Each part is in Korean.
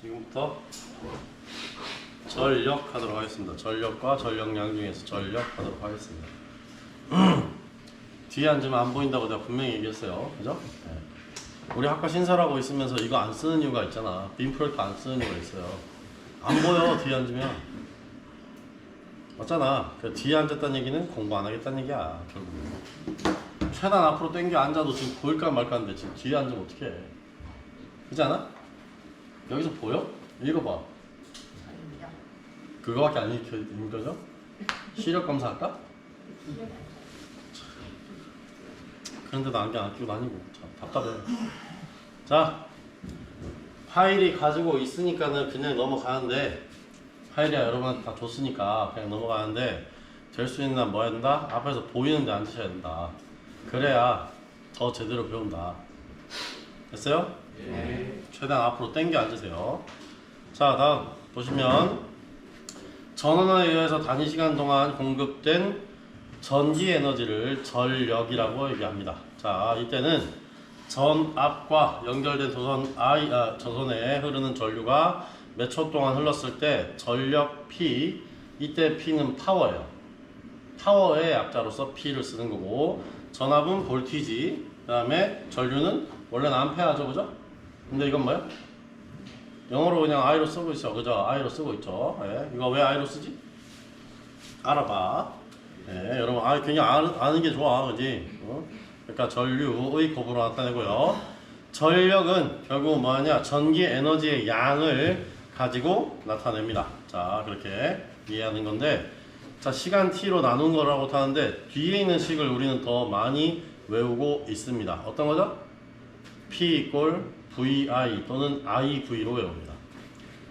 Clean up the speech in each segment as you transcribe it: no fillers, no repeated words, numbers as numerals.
지금부터 전력 하도록 하겠습니다. 전력과 전력량 중에서 전력 하도록 하겠습니다. 뒤에 앉으면 안 보인다고 내가 분명히 얘기했어요. 그죠? 네. 우리 학과 신설하고 있으면서 이거 안 쓰는 이유가 있잖아. 빔 프로젝트 안 쓰는 이유가 있어요. 안 보여, 뒤에 앉으면. 맞잖아. 그 뒤에 앉았다는 얘기는 공부 안 하겠다는 얘기야, 결국. 최대한 앞으로 당겨 앉아도 지금 보일까 말까 하는데 지금 뒤에 앉으면 어떡해. 그렇지 않아? 여기서 보여? 읽어봐. 그거밖에 안 읽혀져? 시력 검사할까? 그런데도 안경 안 끼고 다니고 참 답답해. 자, 파일이 가지고 있으니까는 그냥 넘어가는데, 파일이야 여러분한테 다 줬으니까 그냥 넘어가는데, 될 수 있는 한 뭐 해야 된다? 앞에서 보이는 데 앉으셔야 된다. 그래야 더 제대로 배운다. 됐어요? 네. 최대한 앞으로 당겨 앉으세요. 자, 다음 보시면 전원에 의해서 단위 시간 동안 공급된 전기 에너지를 전력이라고 얘기합니다. 자, 이때는 전압과 연결된 저선에 흐르는 전류가 몇 초 동안 흘렀을 때 전력 P, 이때 P는 파워예요. 파워의 약자로서 P를 쓰는 거고, 전압은 볼티지, 그 다음에 전류는 원래는 암페어죠, 그죠? 근데 이건 뭐야? 영어로 그냥 I로 쓰고 있어, 그죠? I로 쓰고 있죠. 예. 이거 왜 I로 쓰지? 알아봐. 예, 여러분, 그냥 아는 게 좋아, 그지? 그러니까 전류의 곱으로 나타내고요. 전력은 결국 뭐하냐? 전기 에너지의 양을 가지고 나타냅니다. 자, 그렇게 이해하는 건데, 자, 시간 t로 나눈 거라고 하는데, 뒤에 있는 식을 우리는 더 많이 외우고 있습니다. 어떤 거죠? P VI 또는 IV로 외웁니다.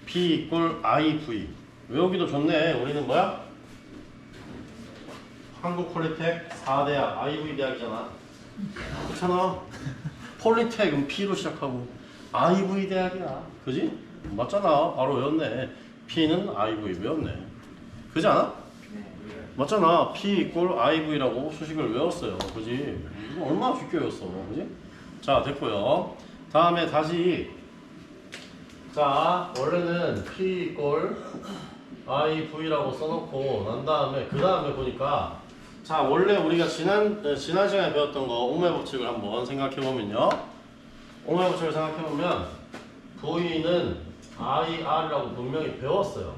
P IV. 외우기도 좋네. 우리는 뭐야? 한국폴리텍 4대학, IV 대학이잖아. 그렇잖아. 폴리텍은 P로 시작하고 IV 대학이야. 그지? 맞잖아. 바로 외웠네. P는 IV 외웠네. 그지 않아? 맞잖아. P IV라고 수식을 외웠어요. 그지? 이거 얼마나 쉽게 외웠어. 그지? 자, 됐고요. 다음에 다시, 자, 원래는 P IV라고 써놓고 난 다음에 그 다음에 보니까, 자, 원래 우리가 지난 시간에 배웠던 거 오메 법칙을 한번 생각해보면요. 오메 법칙을 생각해보면 V는 IR이라고 분명히 배웠어요.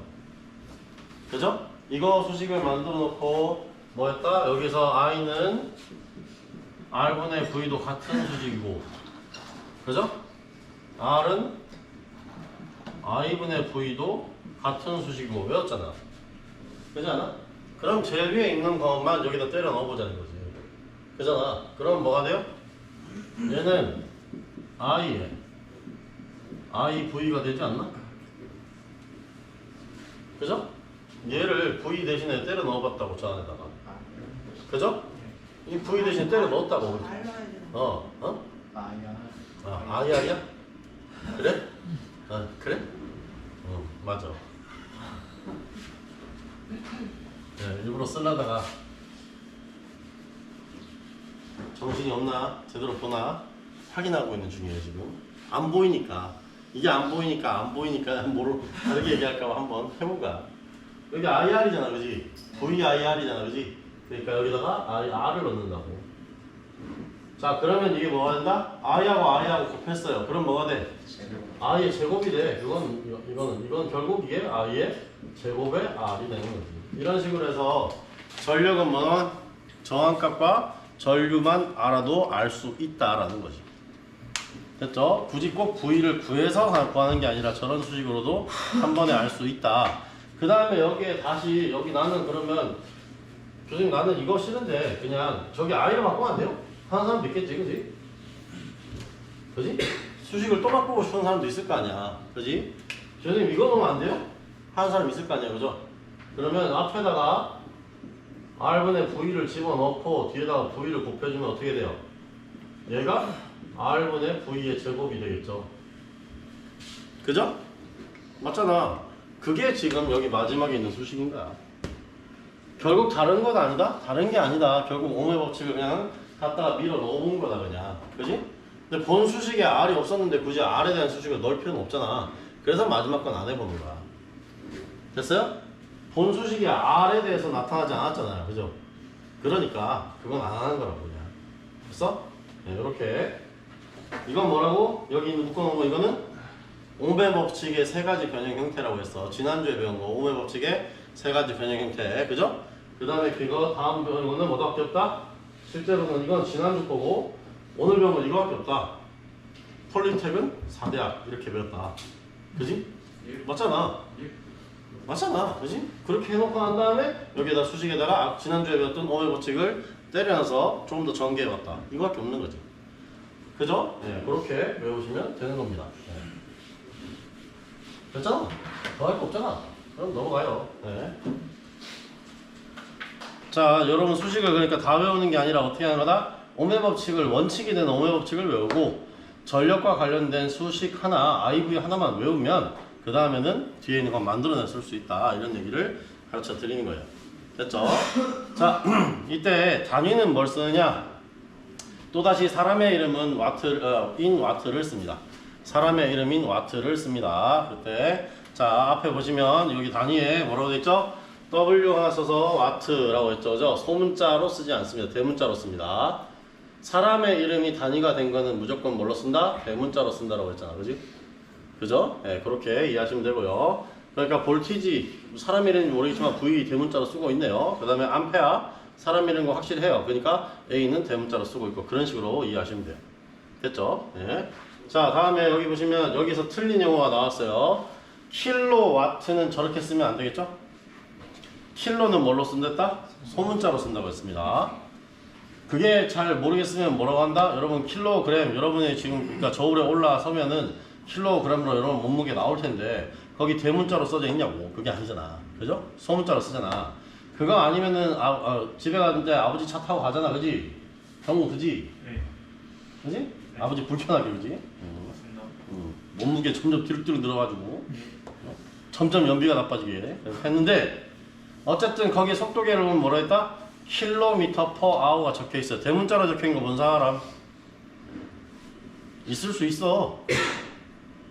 그죠? 이거 수식을 만들어 놓고 뭐 했다? 여기서 I는 R분의 V도 같은 수식이고, 그죠? R은 I분의 V도 같은 수식이고 외웠잖아. 그렇지 않아? 그럼 제일 위에 있는 것만 여기다 때려 넣어보자는 거지. 그잖아. 그럼 뭐가 돼요? 얘는 I에 IV가 되지 않나? 그죠? 얘를 V 대신에 때려 넣어봤다고, 저 안에다가. 그죠? 이 V 대신에 때려 넣었다고. 아이야? 그래? 그래? 맞아. 네, 일부러 쓰려다가 정신이 없나? 제대로 보나? 확인하고 있는 중이에요, 지금. 안 보이니까. 이게 안 보이니까 뭐로 다르게 얘기할까봐 한번 해본 거야. 여기 IR이잖아, 그지? VIR이잖아, 그지? 그러니까 여기다가 R을 넣는다고. 자, 그러면 이게 뭐가 된다? I하고 곱했어요. 그럼 뭐가 돼? I의 제곱이 돼. 이건 결국 이게 I의 제곱의 R이 되는 거지. 이런 식으로 해서 전력은 뭐는 저항값과 전류만 알아도 알 수 있다라는 거지. 됐죠? 굳이 꼭 V를 구해서 구하는 게 아니라 저런 수식으로도 한 번에 알 수 있다. 그 다음에 여기에 다시, 여기 나는 그러면, 교수님 나는 이거 싫은데 그냥 저기 I로 바꾸면 안 돼요? 하는 사람도 있겠지, 그지? 그지? 수식을 또 바꾸고 싶은 사람도 있을 거 아니야. 그지? 교수님 이거 넣으면 안 돼요? 하는 사람 있을 거 아니야, 그죠? 그러면 앞에다가 R분의 V를 집어넣고 뒤에다가 V를 곱해주면 어떻게 돼요? 얘가 R분의 V의 제곱이 되겠죠. 그죠? 맞잖아. 그게 지금 여기 마지막에 있는 수식인 거야. 결국 다른 건 아니다? 다른 게 아니다. 결국 오메 법칙을 그냥 갖다가 밀어 넣은 거다, 그냥. 그지? 근데 본 수식에 R이 없었는데 굳이 R에 대한 수식을 넣을 필요는 없잖아. 그래서 마지막 건 안 해보는 거야. 됐어요? 본 수식이 R에 대해서 나타나지 않았잖아요. 그죠? 그러니까 그건 안 하는 거라고 그냥. 됐어? 네, 이렇게. 이건 뭐라고? 여기 있는 묶어놓은 거 이거는 오메 법칙의 세 가지 변형 형태라고 했어. 지난주에 배운 거 오메 법칙의 세 가지 변형 형태. 그죠? 그 다음에 그거 다음 배운 거는 뭐밖에 없다? 실제로는 이건 지난주 거고 오늘 배운 건 이거밖에 없다. 폴리텍은 4대학 이렇게 배웠다. 그지? 맞잖아. 맞잖아. 그지? 그렇게 해놓고 난 다음에 여기에다 수식에다가 지난주에 배웠던 오메 법칙을 때려놔서 조금 더 전개해봤다. 이거밖에 없는 거지. 그죠? 네, 그렇게 외우시면 되는 겁니다. 네. 됐잖아? 더 할 거 없잖아. 그럼 넘어가요. 네. 자, 여러분 수식을 그러니까 다 외우는 게 아니라 어떻게 하는 거다? 오메 법칙을 원칙이 되는 오메 법칙을 외우고 전력과 관련된 수식 하나, IV 하나만 외우면 그 다음에는 뒤에 있는 건 만들어내 쓸 수 있다. 이런 얘기를 가르쳐 드리는 거예요. 됐죠? 자, 이때 단위는 뭘 쓰느냐? 또다시 사람의 이름은 in 와트를 씁니다. 사람의 이름인 와트를 씁니다. 그때 자 앞에 보시면 여기 단위에 뭐라고 되어 있죠? W 하나 써서 와트라고 했죠. 그죠? 소문자로 쓰지 않습니다. 대문자로 씁니다. 사람의 이름이 단위가 된 거는 무조건 뭘로 쓴다? 대문자로 쓴다라고 했잖아. 그지? 그죠? 네, 그렇게 이해하시면 되고요. 그러니까 볼티지 사람 이름이 모르겠지만 V 대문자로 쓰고 있네요. 그 다음에 암페아 사람 이름인 거 확실히 해요. 그러니까 A는 대문자로 쓰고 있고 그런 식으로 이해하시면 돼요. 됐죠? 네. 자 다음에 여기 보시면 여기서 틀린 용어가 나왔어요. 킬로와트는 저렇게 쓰면 안 되겠죠? 킬로는 뭘로 쓴댔다? 소문자로 쓴다고 했습니다. 그게 잘 모르겠으면 뭐라고 한다? 여러분 킬로그램 여러분이 지금 그러니까 저울에 올라서면은 킬로그램으로 여러분 몸무게 나올 텐데 거기 대문자로 써져 있냐고. 그게 아니잖아. 그죠? 소문자로 쓰잖아. 그거 아니면은 집에 가는데 아버지 차 타고 가잖아. 그지? 경우 그지? 네. 그지? 네. 아버지 불편하게 그지? 맞습니다. 몸무게 점점 뒤룩뒤룩 늘어가지고 점점 연비가 나빠지게 했는데 어쨌든 거기에 속도계를 뭐라 했다? 킬로미터 퍼 아워가 적혀있어요. 대문자로 적혀있는 거 본 사람? 있을 수 있어.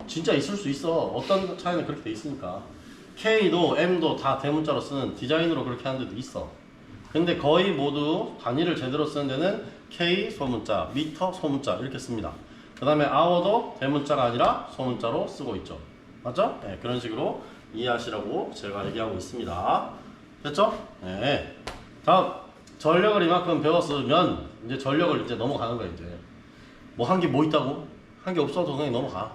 진짜 있을 수 있어. 어떤 차에는 그렇게 돼 있으니까. K도 M도 다 대문자로 쓰는 디자인으로 그렇게 하는 데도 있어. 근데 거의 모두 단위를 제대로 쓰는 데는 K 소문자, 미터 소문자 이렇게 씁니다. 그 다음에 hour도 대문자가 아니라 소문자로 쓰고 있죠. 맞죠? 네, 그런 식으로 이해하시라고 제가 얘기하고 있습니다. 됐죠? 네. 다음 전력을 이만큼 배웠으면 이제 전력을 이제 넘어가는 거예요. 이제 뭐 한 게 뭐 있다고? 한 게 없어도 그냥 넘어가.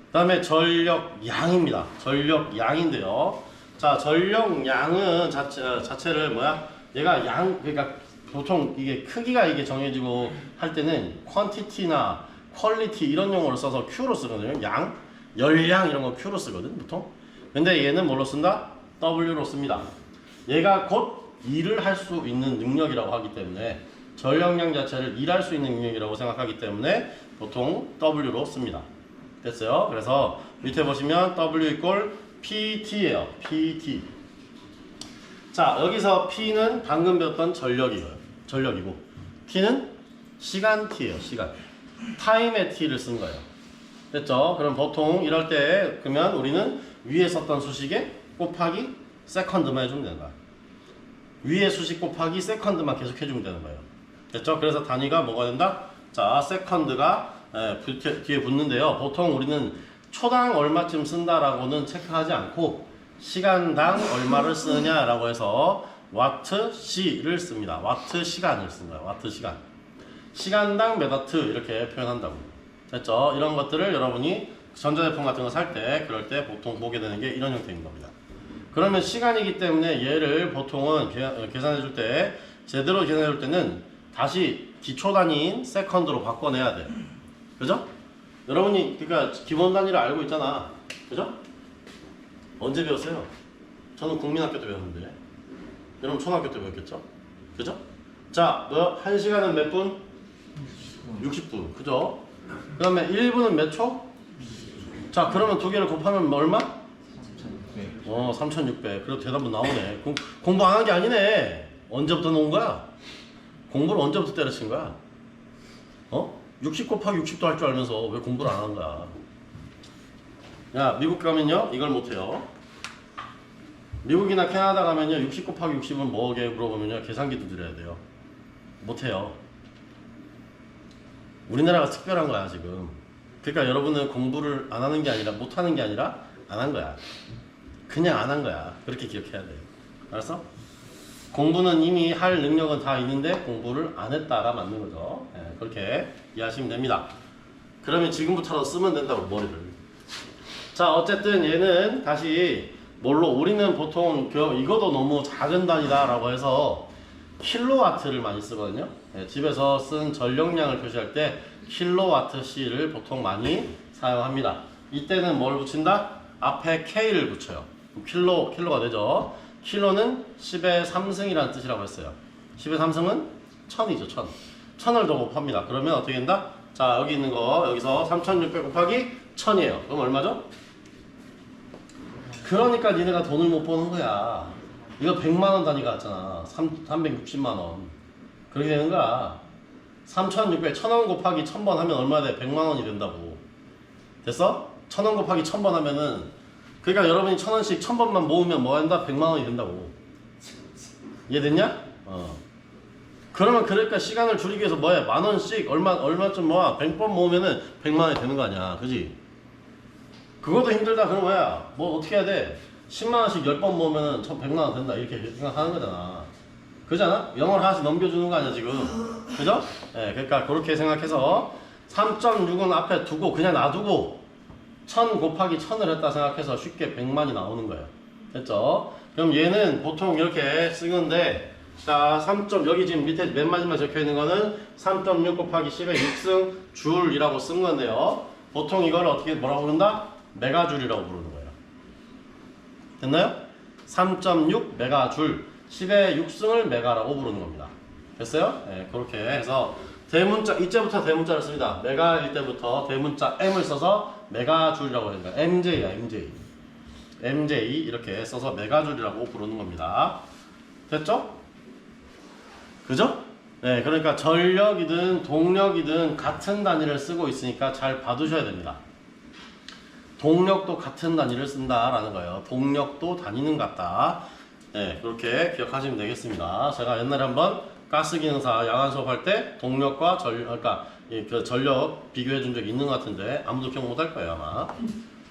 그 다음에 전력량입니다. 전력량인데요. 자, 전력량은 자체를 뭐야? 얘가 그러니까 보통 이게 크기가 이게 정해지고 할 때는 quantity나 quality 이런 용어를 써서 Q로 쓰거든요. 양, 열량 이런 거 Q로 쓰거든, 보통. 근데 얘는 뭘로 쓴다? W로 씁니다. 얘가 곧 일을 할 수 있는 능력이라고 하기 때문에 전력량 자체를 일할 수 있는 능력이라고 생각하기 때문에 보통 W로 씁니다. 됐어요? 그래서 밑에 보시면 W 이꼴 PT예요. PT. 자, 여기서 P는 방금 배웠던 전력이고 T는 시간 T예요. 시간. 타임의 T를 쓴 거예요. 됐죠? 그럼 보통 이럴 때 그러면 우리는 위에 썼던 수식에 곱하기 세컨드만 해주면 되는 거야. 위에 수식 곱하기 세컨드만 계속 해주면 되는 거예요. 됐죠? 그래서 단위가 뭐가 된다? 자, 세컨드가 뒤에 붙는데요. 보통 우리는 초당 얼마쯤 쓴다라고는 체크하지 않고 시간당 얼마를 쓰느냐라고 해서 와트 C를 씁니다. 와트 시간을 쓴 거예요. 와트 시간. 시간당 몇 와트 이렇게 표현한다고. 됐죠? 이런 것들을 여러분이 전자제품 같은 거 살 때 그럴 때 보통 보게 되는 게 이런 형태인 겁니다. 그러면 시간이기 때문에 얘를 보통은 계산해 줄 때 제대로 계산해 줄 때는 다시 기초 단위인 세컨드로 바꿔내야 돼. 그죠? 여러분이 그러니까 기본 단위를 알고 있잖아. 그죠? 언제 배웠어요? 저는 국민학교 때 배웠는데 여러분 초등학교 때 배웠겠죠? 그죠? 자, 1시간은 몇 분? 60분. 그죠? 그 다음에 1분은 몇 초? 자, 그러면 두 개를 곱하면 얼마? 3,600. 그래도 대답은 나오네. 공부 안 한 게 아니네. 언제부터 놓은 거야? 공부를 언제부터 때려친 거야? 60 곱하기 60도 할 줄 알면서 왜 공부를 안 한 거야? 야, 미국 가면요 이걸 못해요. 미국이나 캐나다 가면요 60 곱하기 60은 뭐게 물어보면요 계산기도 드려야 돼요. 못해요. 우리나라가 특별한 거야 지금. 그러니까 여러분은 공부를 안 하는 게 아니라 못 하는 게 아니라 안 한 거야. 그냥 안 한 거야. 그렇게 기억해야 돼. 알았어? 공부는 이미 할 능력은 다 있는데 공부를 안 했다가 맞는 거죠. 네, 그렇게 이해하시면 됩니다. 그러면 지금부터라도 쓰면 된다고 머리를. 자, 어쨌든 얘는 다시 뭘로 우리는 보통 이거도 너무 작은 단위다라고 해서 킬로와트를 많이 쓰거든요. 네, 집에서 쓴 전력량을 표시할 때 킬로와트C를 보통 많이 사용합니다. 이때는 뭘 붙인다? 앞에 K를 붙여요. 킬로가 되죠. 킬로는 10의 3승이라는 뜻이라고 했어요. 10의 3승은 1000이죠. 1000. 1000을 더 곱합니다. 그러면 어떻게 된다? 자, 여기 있는 거 여기서 3600 곱하기 1000이에요. 그럼 얼마죠? 그러니까 니네가 돈을 못 버는 거야. 이거 100만원 단위가 왔잖아. 360만원. 그렇게 되는 거야. 3600, 1000원 곱하기 1000번 하면 얼마 돼? 100만원이 된다고. 됐어? 1000원 곱하기 1000번 하면은, 그러니까 여러분이 1000원씩 1000번만 모으면 뭐 한다? 100만원이 된다고. 이해됐냐? 그러면 그러니까 시간을 줄이기 위해서 뭐해? 만원씩 얼마쯤 모아? 100번 모으면은 100만원이 되는 거 아니야. 그지? 그것도 힘들다. 그럼 뭐야? 뭐 어떻게 해야 돼? 10만원씩 10번 모으면은 100만원 된다. 이렇게 생각하는 거잖아. 그잖아? 영어를 하나씩 넘겨주는 거 아니야, 지금. 그죠? 네, 그러니까 그렇게 생각해서 3.6은 앞에 두고 그냥 놔두고 1000 곱하기 1000을 했다 생각해서 쉽게 100만이 나오는 거예요. 됐죠? 그럼 얘는 보통 이렇게 쓰는데, 자, 여기 지금 밑에 맨 마지막에 적혀 있는 거는 3.6 곱하기 10의 6승 줄이라고 쓴 건데요. 보통 이걸 어떻게 뭐라고 부른다? 메가줄이라고 부르는 거예요. 됐나요? 3.6 메가줄. 10의 6승을 메가라고 부르는 겁니다. 됐어요? 네, 그렇게 해서 대문자, 이제부터 대문자를 씁니다. 메가일 때부터 대문자 M을 써서 메가줄이라고 합니다. MJ야, MJ. MJ 이렇게 써서 메가줄이라고 부르는 겁니다. 됐죠? 그죠? 네, 그러니까 전력이든 동력이든 같은 단위를 쓰고 있으니까 잘 봐두셔야 됩니다. 동력도 같은 단위를 쓴다라는 거예요. 동력도 단위는 같다. 네, 그렇게 기억하시면 되겠습니다. 제가 옛날에 한번 가스기능사 야간 수업할 때 동력과 그러니까 그 전력 비교해 준 적이 있는 것 같은데 아무도 기억 못 할 거예요, 아마.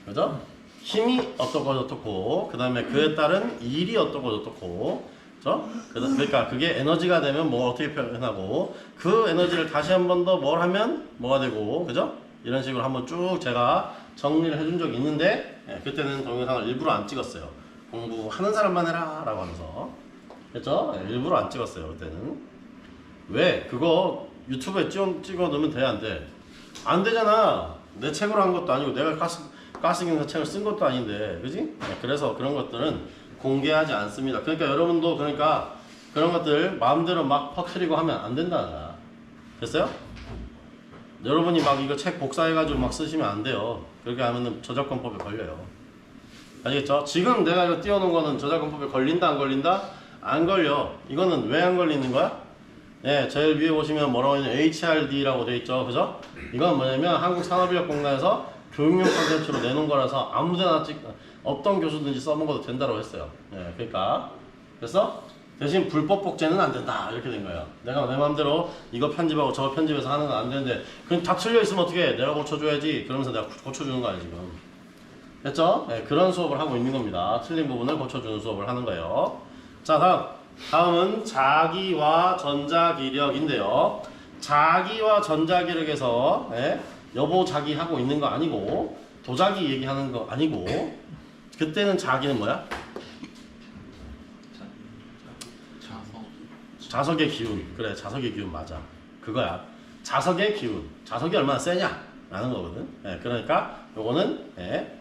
그죠? 힘이 어떻고, 그 다음에 그에 따른 일이 어떻고, 그죠? 그러니까 그게 에너지가 되면 뭐 어떻게 표현하고, 그 에너지를 다시 한 번 더 뭘 하면 뭐가 되고, 그죠? 이런 식으로 한번 쭉 제가 정리를 해준 적이 있는데, 예, 그때는 동영상을 일부러 안 찍었어요. 공부하는 사람만 해라 라고 하면서. 그죠? 예, 일부러 안 찍었어요, 그때는. 왜? 그거 유튜브에 찍어 놓으면 돼, 안 돼? 안 되잖아. 내 책으로 한 것도 아니고 내가 가스기능사 책을 쓴 것도 아닌데, 그지? 네, 그래서 그런 것들은 공개하지 않습니다. 그러니까 여러분도 그러니까 그런 것들 마음대로 막 퍼뜨리고 하면 안 된다는 거야. 됐어요? 여러분이 막 이거 책 복사해가지고 막 쓰시면 안 돼요. 그렇게 하면은 저작권법에 걸려요. 아시겠죠? 지금 내가 이거 띄워놓은 거는 저작권법에 걸린다, 안 걸린다? 안 걸려. 이거는 왜 안 걸리는 거야? 네, 제일 위에 보시면 뭐라고 하냐면 HRD라고 되어 있죠. 그죠? 이건 뭐냐면 한국산업인력공단에서 교육용 콘텐츠로 내놓은 거라서 아무데나 어떤 교수든지 써먹어도 된다고 했어요. 네, 그러니까 그래서 대신 불법 복제는 안 된다 이렇게 된 거예요. 내가 내 마음대로 이거 편집하고 저거 편집해서 하는 건 안 되는데 그럼 다 틀려 있으면 어떻게 해? 내가 고쳐줘야지. 그러면서 내가 고쳐주는 거 아니야 지금. 됐죠? 네, 그런 수업을 하고 있는 겁니다. 틀린 부분을 고쳐주는 수업을 하는 거예요. 자, 다음은 자기와 전자기력인데요. 자기와 전자기력에서 네, 여보 자기 하고 있는 거 아니고 도자기 얘기하는 거 아니고 그때는 자기는 뭐야? 자석의 기운. 그래, 자석의 기운 맞아. 그거야. 자석의 기운. 자석이 얼마나 세냐? 라는 거거든. 네, 그러니까 요거는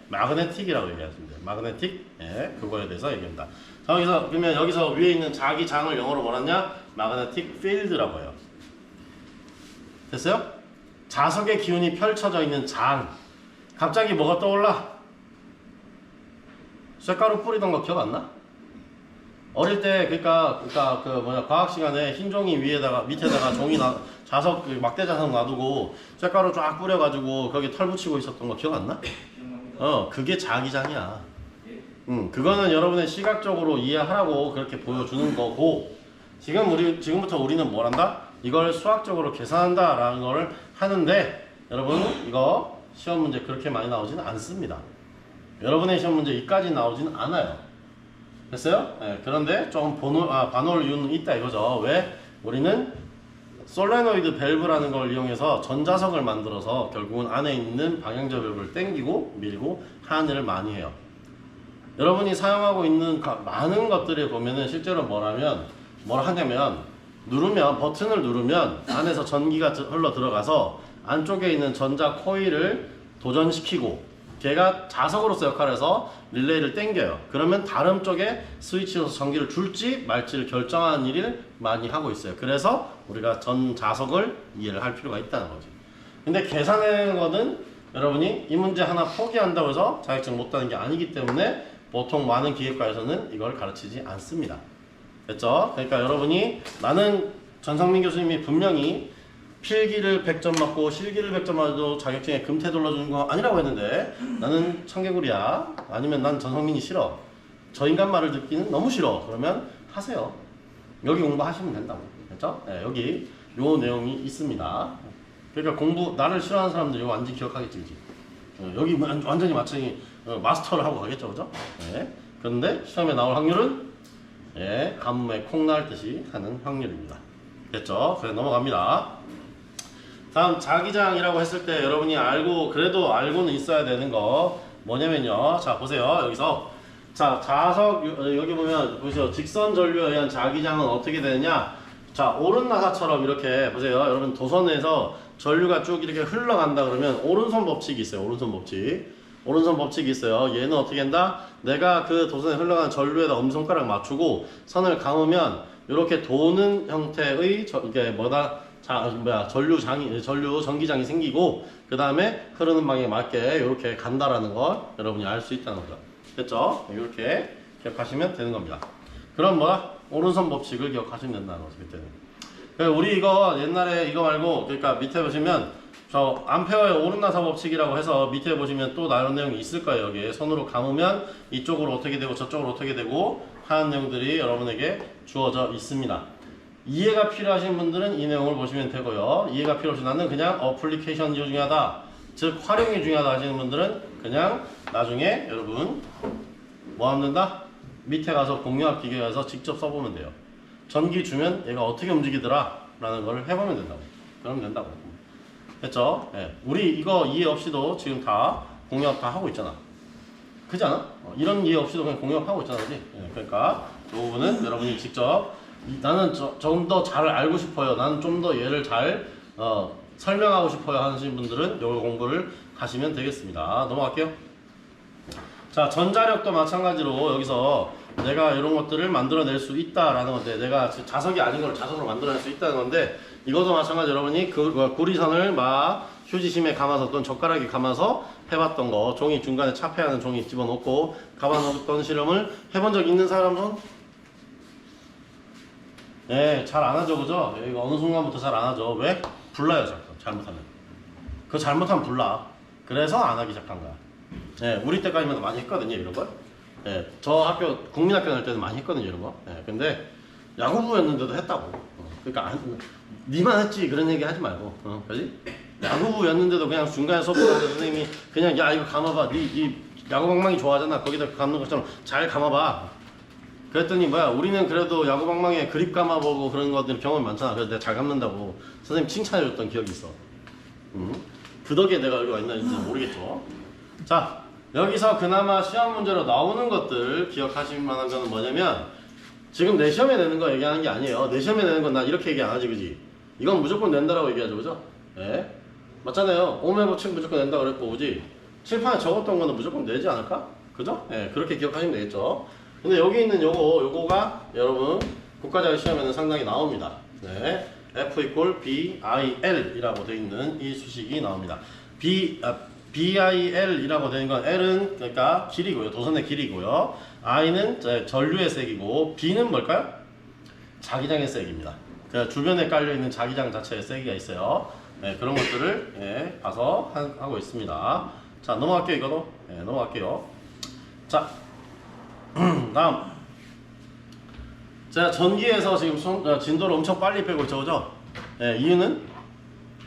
마그네틱이라고 얘기하시면 돼요. 마그네틱. 그거에 대해서 얘기합니다. 그러면 여기서 위에 있는 자기 장을 영어로 뭐랬냐? 마그네틱 필드라고 해요. 됐어요? 자석의 기운이 펼쳐져 있는 장. 갑자기 뭐가 떠올라? 쇳가루 뿌리던 거 기억 안 나? 어릴 때 그러니까 과학 시간에 흰 종이 밑에다가 자석 막대 자석 놔두고 쇳가루 쫙 뿌려가지고 거기 털 붙이고 있었던 거 기억 안 나? 기억납니다. 그게 자기장이야. 그거는 여러분의 시각적으로 이해하라고 그렇게 보여주는 거고, 지금부터 우리는 뭘 한다? 이걸 수학적으로 계산한다라는 걸 하는데, 여러분 이거 시험 문제 그렇게 많이 나오지는 않습니다. 여러분의 시험 문제 이까지 나오지는 않아요. 됐어요? 네, 그런데 좀 반올 이유는 있다 이거죠. 왜? 우리는 솔레노이드 밸브라는 걸 이용해서 전자석을 만들어서 결국은 안에 있는 방향제 밸브를 당기고 밀고 하는 일을 많이 해요. 여러분이 사용하고 있는 많은 것들을 보면은 실제로 뭘 하냐면 버튼을 누르면 안에서 전기가 흘러 들어가서 안쪽에 있는 전자 코일을 도전시키고 걔가 자석으로서 역할을 해서 릴레이를 당겨요. 그러면 다른 쪽에 스위치로서 전기를 줄지 말지를 결정하는 일을 많이 하고 있어요. 그래서 우리가 전 자석을 이해를 할 필요가 있다는 거지. 근데 계산하는 거는 여러분이 이 문제 하나 포기한다고 해서 자격증 못 따는 게 아니기 때문에 보통 많은 기획과에서는 이걸 가르치지 않습니다. 됐죠? 그러니까 여러분이 나는 전상민 교수님이 분명히 필기를 100점 맞고 실기를 100점 맞아도 자격증에 금태 둘러주는 거 아니라고 했는데 나는 청개구리야. 아니면 난 전성민이 싫어. 저 인간 말을 듣기는 너무 싫어. 그러면 하세요. 여기 공부하시면 된다고. 됐죠? 네, 여기 요 내용이 있습니다. 그러니까 나를 싫어하는 사람들 이거 완전히 기억하겠지. 그치? 여기 완전히 마찬가지 마스터를 하고 가겠죠. 그죠? 네. 그런데 시험에 나올 확률은 가뭄에 콩 나올 듯이 하는 확률입니다. 됐죠? 그래 넘어갑니다. 다음 자기장이라고 했을 때 여러분이 그래도 알고는 있어야 되는 거 뭐냐면요. 자 보세요. 여기서 자 자석 여기 보면 보세요. 직선 전류에 의한 자기장은 어떻게 되느냐. 자 오른나사처럼 이렇게 보세요. 여러분 도선에서 전류가 쭉 이렇게 흘러간다 그러면 오른손 법칙이 있어요. 오른손 법칙이 있어요. 얘는 어떻게 한다? 내가 그 도선에 흘러가는 전류에다 엄지손가락 맞추고 선을 감으면 이렇게 도는 형태의 이게 전류 전기장이 생기고 그 다음에 흐르는 방향에 맞게 이렇게 간다라는 걸 여러분이 알 수 있다는 거죠. 됐죠? 이렇게 기억하시면 되는 겁니다. 그럼 오른손 법칙을 기억하시면 된다는 거죠. 그때는. 우리 이거 옛날에 이거 말고 그러니까 밑에 보시면 저 암페어의 오른나사 법칙이라고 해서 밑에 보시면 또 다른 내용이 있을 거예요. 여기에 손으로 감으면 이쪽으로 어떻게 되고 저쪽으로 어떻게 되고 하는 내용들이 여러분에게 주어져 있습니다. 이해가 필요하신 분들은 이 내용을 보시면 되고요. 이해가 필요 없이 나는 그냥 어플리케이션이 중요하다, 즉 활용이 중요하다 하시는 분들은 그냥 나중에 여러분 뭐 하면 된다? 밑에 가서 공유학 기계에 가서 직접 써보면 돼요. 전기 주면 얘가 어떻게 움직이더라 라는 걸 해보면 된다고. 그러면 된다고. 됐죠? 네. 우리 이거 이해 없이도 지금 다 공유학 다 하고 있잖아. 그렇지 않아? 이런 이해 없이도 그냥 공유하고 있잖아. 그지? 네. 그러니까 이 부분은 여러분이 직접 나는 좀 더 잘 알고 싶어요. 나는 좀 더 얘를 잘 설명하고 싶어요 하시는 분들은 이 공부를 하시면 되겠습니다. 넘어갈게요. 자, 전자력도 마찬가지로 여기서 내가 이런 것들을 만들어낼 수 있다라는 건데 내가 자석이 아닌 걸 자석으로 만들어낼 수 있다는 건데 이것도 마찬가지 여러분이 구리선을 휴지심에 감아서 또는 젓가락에 감아서 해봤던 거 종이 중간에 차폐하는 종이 집어넣고 감아놓았던 실험을 해본 적 있는 사람은 네, 잘 안 하죠, 그죠? 이거 어느 순간부터 잘 안 하죠. 왜? 불나요, 자꾸. 잘못하면. 그거 잘못하면 불나. 그래서 안 하기 시작한 거야. 네, 우리 때까지만 많이 했거든요, 이런 걸. 네, 저 국민학교 다닐 때도 많이 했거든요, 이런 거. 네, 근데 야구부였는데도 했다고. 그러니까 니만 했지 그런 얘기 하지 말고, 그지? 야구부였는데도 그냥 중간에 수업하는 선생님이 그냥 야 이거 감아봐, 니 야구방망이 좋아하잖아, 거기다 감는 것처럼 잘 감아봐. 그랬더니 우리는 그래도 야구방망이에 그립 감아보고 그런 것들 경험이 많잖아. 그래서 내가 잘 감는다고 선생님 칭찬해줬던 기억이 있어. 그 덕에 내가 여기 와 있는지 모르겠죠. 자, 여기서 그나마 시험 문제로 나오는 것들 기억하실 만한 거는 뭐냐면 지금 내 시험에 내는 거 얘기하는 게 아니에요. 내 시험에 내는 건 난 이렇게 얘기 안 하지, 그지? 이건 무조건 낸다라고 얘기하죠, 그죠? 네. 맞잖아요. 오음의 법칙 무조건 낸다 그랬고, 그지? 칠판에 적었던 거는 무조건 내지 않을까? 그죠? 네, 그렇게 기억하시면 되겠죠. 근데 여기 있는 요거가 여러분 국가자격 시험에는 상당히 나옵니다. 네. F equal BIL 이라고 되어 있는 이 수식이 나옵니다. BIL 이라고 되는 건 L은 그러니까 길이고요. 도선의 길이고요. I는 전류의 색이고 B는 뭘까요? 자기장의 색입니다. 그러니까 주변에 깔려있는 자기장 자체의 세기가 있어요. 네, 그런 것들을 봐서 하고 있습니다. 자, 넘어갈게요. 이거도. 네, 넘어갈게요. 자, 다음. 자, 전기에서 지금 진도를 엄청 빨리 빼고 있죠, 그죠? 네, 이유는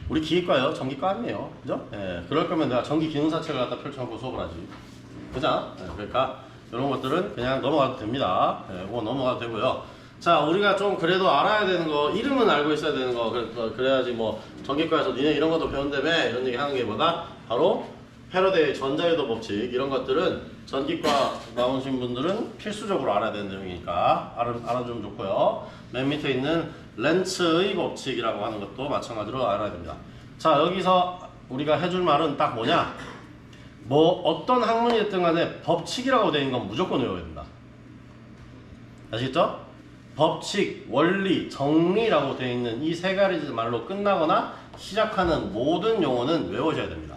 우리 기계과예요. 전기과 아니에요, 그죠? 네, 그럴 거면 내가 전기 기능사책을 갖다 펼쳐놓고 수업을 하지, 그죠? 네, 그러니까 이런 것들은 그냥 넘어가도 됩니다. 네, 이거 넘어가도 되고요. 자, 우리가 좀 그래도 알아야 되는 거, 이름은 알고 있어야 되는 거, 그래야지 뭐 전기과에서 니네 이런 것도 배운다며 이런 얘기 하는 게 뭐다? 바로 패러데이 전자유도 법칙, 이런 것들은 전기과 나오신 분들은 필수적으로 알아야 되는 내용이니까 알아주면 좋고요. 맨 밑에 있는 렌츠의 법칙이라고 하는 것도 마찬가지로 알아야 됩니다. 자, 여기서 우리가 해줄 말은 딱 뭐냐? 뭐 어떤 학문이 됐든 간에 법칙이라고 되어 있는 건 무조건 외워야 된다. 아시겠죠? 법칙, 원리, 정리라고 되어 있는 이 세 가지 말로 끝나거나 시작하는 모든 용어는 외워줘야 됩니다.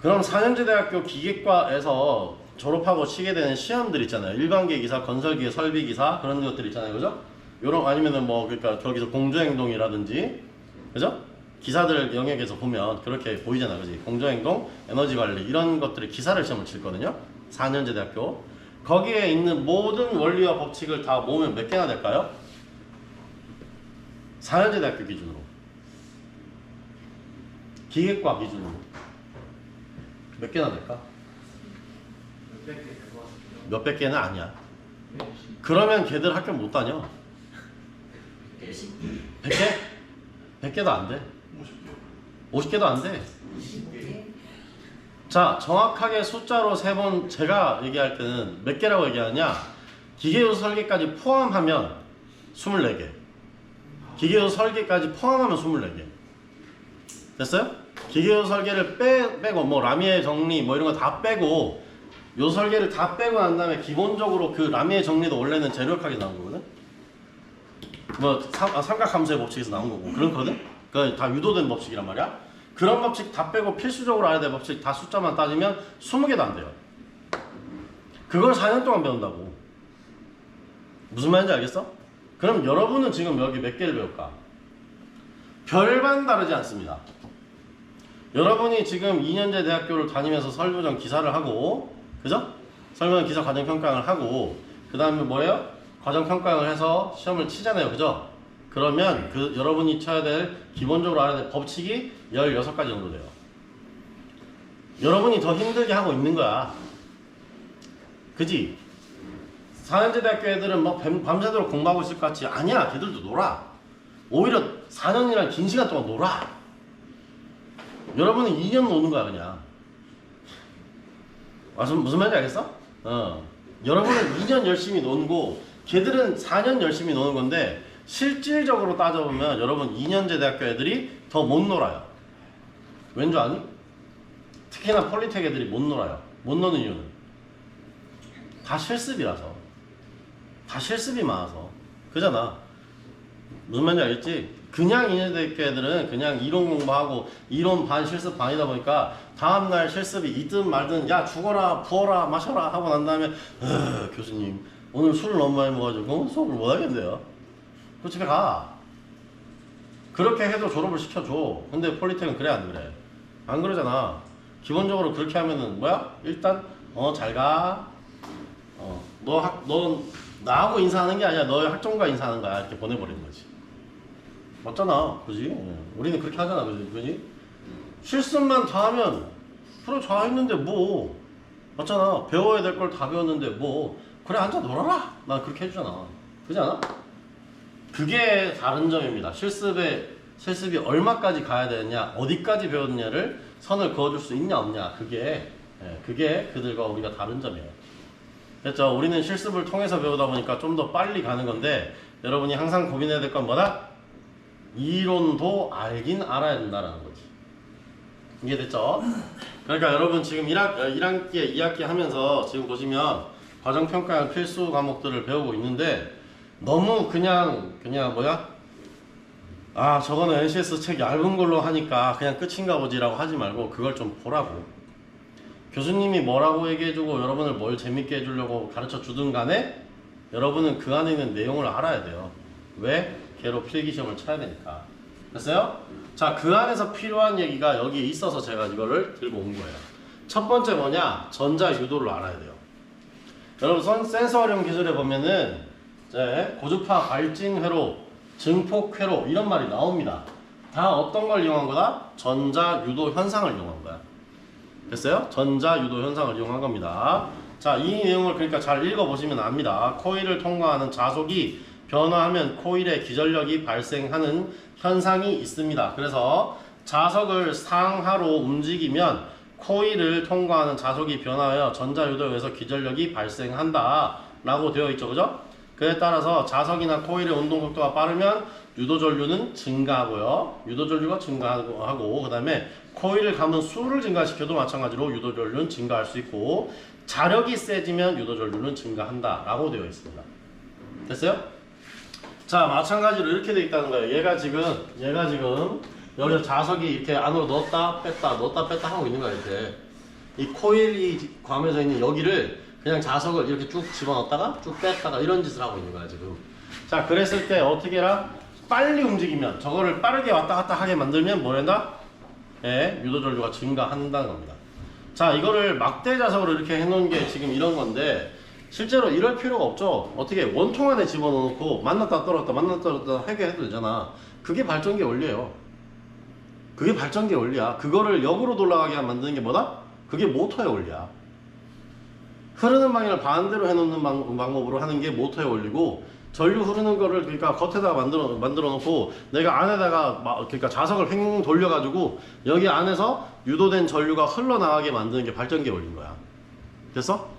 그럼 4년제 대학교 기계과에서 졸업하고 치게 되는 시험들 있잖아요. 일반기계 기사, 건설기계, 설비기사 그런 것들 있잖아요. 그죠? 요런 아니면은 뭐 그러니까 거기서 공조행동이라든지 그죠? 기사들 영역에서 보면 그렇게 보이잖아. 그지? 공조행동, 에너지관리 이런 것들의 기사를 시험을 칠거든요. 4년제 대학교. 거기에 있는 모든 원리와 법칙을 다 모으면 몇 개나 될까요? 4년제 대학교 기준으로. 기계과 기준으로. 몇 개나 될까? 몇백 개는 아니야. 그러면 걔들 학교 못 다녀. 100개? 100개도 안 돼. 50개도 안 돼. 자, 정확하게 숫자로 세 번 제가 얘기할 때는 몇 개라고 얘기하냐? 기계요소 설계까지 포함하면 24개. 기계요소 설계까지 포함하면 24개. 됐어요? 기계요소 설계를 빼고 뭐 라미에 정리 뭐 이런 거 다 빼고 요 설계를 다 빼고 난 다음에 기본적으로 그 라미에 정리도 원래는 제로역학에서 나온 거거든? 뭐 삼각함수의 법칙에서 나온 거고 그렇거든? 그 다 유도된 법칙이란 말이야. 그런 법칙 다 빼고 필수적으로 알아야 될 법칙 다 숫자만 따지면 20개도 안 돼요. 그걸 4년 동안 배운다고. 무슨 말인지 알겠어? 그럼 여러분은 지금 여기 몇 개를 배울까? 별반 다르지 않습니다. 여러분이 지금 2년제 대학교를 다니면서 설교전 기사를 하고 그죠? 설교전 기사 과정평가를 하고 그 다음에 뭐예요? 과정평가를 해서 시험을 치잖아요. 그죠? 그러면 그 여러분이 쳐야 될 기본적으로 알아야 될 법칙이 16가지 정도 돼요. 여러분이 더 힘들게 하고 있는 거야. 그지? 4년제 대학교 애들은 뭐 밤새도록 공부하고 있을 것 같지? 아니야. 걔들도 놀아. 오히려 4년이란 긴 시간 동안 놀아. 여러분은 2년 노는 거야 그냥. 무슨 말인지 알겠어? 여러분은 2년 열심히 노는 거 걔들은 4년 열심히 노는 건데 실질적으로 따져보면 여러분 2년제 대학교 애들이 더 못 놀아요. 왠 줄 아니? 특히나 폴리텍 애들이 못 놀아요. 못 노는 이유는 다 실습이라서. 다 실습이 많아서. 그잖아. 무슨 말인지 알겠지? 그냥 2년제 대학교 애들은 그냥 이론 공부하고 이론 반 실습 반이다 보니까 다음날 실습이 있든 말든 야 죽어라 부어라 마셔라 하고 난 다음에 교수님 오늘 술을 너무 많이 먹어가지고 수업을 못 하겠네요. 그 집에 가. 그렇게 해도 졸업을 시켜줘. 근데 폴리텍은 그래 안 그래? 안 그러잖아. 기본적으로 그렇게 하면은 뭐야? 일단 잘 가. 너 나하고 인사하는 게 아니야. 너의 학종과 인사하는 거야. 이렇게 보내버리는 거지. 맞잖아. 그지? 우리는 그렇게 하잖아. 그지? 실습만 다 하면 그래 다 했는데 뭐 맞잖아. 배워야 될 걸 다 배웠는데 뭐 그래 앉아 놀아라. 난 그렇게 해주잖아. 그지 않아? 그게 다른 점입니다. 실습이 얼마까지 가야 되느냐, 어디까지 배웠느냐를 선을 그어줄 수 있냐 없냐, 그게 그들과 우리가 다른 점이에요. 됐죠? 우리는 실습을 통해서 배우다 보니까 좀 더 빨리 가는 건데 여러분이 항상 고민해야 될 건 뭐다? 이론도 알긴 알아야 된다는 거지. 이해됐죠? 그러니까 여러분 지금 1학기, 2학기 하면서 지금 보시면 과정평가형 필수 과목들을 배우고 있는데 너무 그냥 뭐야? 아 저거는 NCS 책 얇은 걸로 하니까 그냥 끝인가 보지라고 하지 말고 그걸 좀 보라고. 교수님이 뭐라고 얘기해주고 여러분을 뭘 재밌게 해주려고 가르쳐 주든 간에 여러분은 그 안에 있는 내용을 알아야 돼요. 왜? 걔로 필기시험을 쳐야 되니까. 됐어요? 자, 그 안에서 필요한 얘기가 여기 있어서 제가 이거를 들고 온 거예요. 첫 번째 뭐냐? 전자 유도를 알아야 돼요. 여러분 센서 활용 기술에 보면은 이제 고주파 발진 회로, 증폭 회로 이런 말이 나옵니다. 다 어떤 걸 이용한 거다? 전자 유도 현상을 이용한 거야. 됐어요? 전자 유도 현상을 이용한 겁니다. 자, 이 내용을 그러니까 잘 읽어보시면 압니다. 코일을 통과하는 자속이 변화하면 코일의 기전력이 발생하는 현상이 있습니다. 그래서 자석을 상하로 움직이면 코일을 통과하는 자속이 변화하여 전자유도에서 기전력이 발생한다 라고 되어 있죠. 그죠? 그에 따라서 자석이나 코일의 운동 속도가 빠르면 유도전류는 증가하고요. 유도전류가 증가하고 그 다음에 코일을 감은 수를 증가시켜도 마찬가지로 유도전류는 증가할 수 있고 자력이 세지면 유도전류는 증가한다 라고 되어 있습니다. 됐어요? 자, 마찬가지로 이렇게 되어 있다는 거예요. 얘가 지금 여기서 자석이 이렇게 안으로 넣었다 뺐다 하고 있는 거야. 이렇게 이 코일이 감에서 있는 여기를 그냥 자석을 이렇게 쭉 집어넣었다가 쭉 뺐다가 이런 짓을 하고 있는 거야 지금. 자, 그랬을 때 어떻게 해라? 빨리 움직이면 저거를 빠르게 왔다 갔다 하게 만들면 뭐란다? 예, 유도전류가 증가한다는 겁니다. 자, 이거를 막대 자석으로 이렇게 해놓은 게 지금 이런 건데 실제로 이럴 필요가 없죠. 어떻게 원통 안에 집어넣고 만났다 떨어졌다 하게 해도 되잖아. 그게 발전기 원리예요. 그게 발전기의 원리야. 그거를 역으로 돌아가게 만드는 게 뭐다? 그게 모터의 원리야. 흐르는 방향을 반대로 해놓는 방법으로 하는 게 모터의 원리고 전류 흐르는 거를 그러니까 겉에다가 만들어 놓고 내가 안에다가 그러니까 자석을 횡 돌려가지고 여기 안에서 유도된 전류가 흘러나가게 만드는 게 발전기의 원리인 거야. 됐어?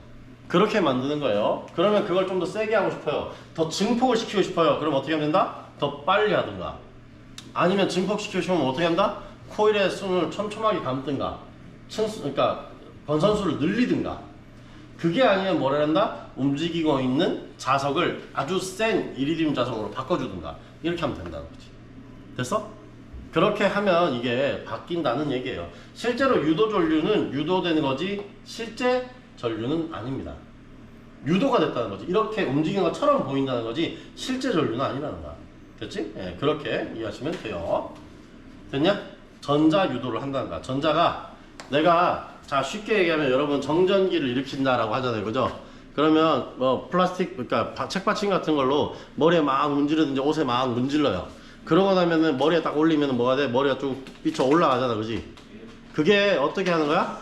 그렇게 만드는 거예요. 그러면 그걸 좀 더 세게 하고 싶어요. 더 증폭을 시키고 싶어요. 그럼 어떻게 하면 된다? 더 빨리 하든가. 아니면 증폭시키고 싶으면 어떻게 한다? 코일의 순을 촘촘하게 감든가 그러니까 건선수를 늘리든가. 그게 아니면 뭐라 한다? 움직이고 있는 자석을 아주 센 이리듐 자석으로 바꿔주든가 이렇게 하면 된다는 거지. 됐어? 그렇게 하면 이게 바뀐다는 얘기예요. 실제로 유도 전류는 유도되는 거지 실제 전류는 아닙니다. 유도가 됐다는 거지. 이렇게 움직이는 것처럼 보인다는 거지 실제 전류는 아니라는 거야. 됐지? 예, 그렇게 이해하시면 돼요. 됐냐? 전자 유도를 한다는 거야. 전자가 내가 자 쉽게 얘기하면 여러분 정전기를 일으킨다라고 하잖아요. 그죠? 그러면 뭐 플라스틱 그러니까 책받침 같은 걸로 머리에 막 문지르든지 옷에 막 문질러요. 그러고 나면은 머리에 딱 올리면은 뭐가 돼? 머리가 쭉 삐쳐 올라가잖아. 그지? 그게 어떻게 하는 거야?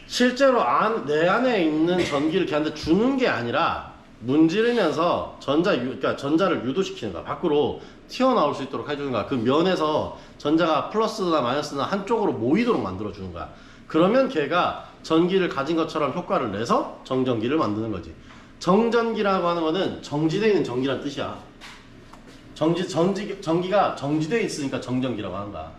실제로 내 안에 있는 전기를 걔한테 주는 게 아니라 문지르면서 그러니까 전자를 유도시키는 거야. 밖으로 튀어나올 수 있도록 해주는 거야. 그 면에서 전자가 플러스나 마이너스나 한쪽으로 모이도록 만들어주는 거야. 그러면 걔가 전기를 가진 것처럼 효과를 내서 정전기를 만드는 거지. 정전기라고 하는 거는 정지되어 있는 전기란 뜻이야. 전기가 정지되어 있으니까 정전기라고 하는 거야.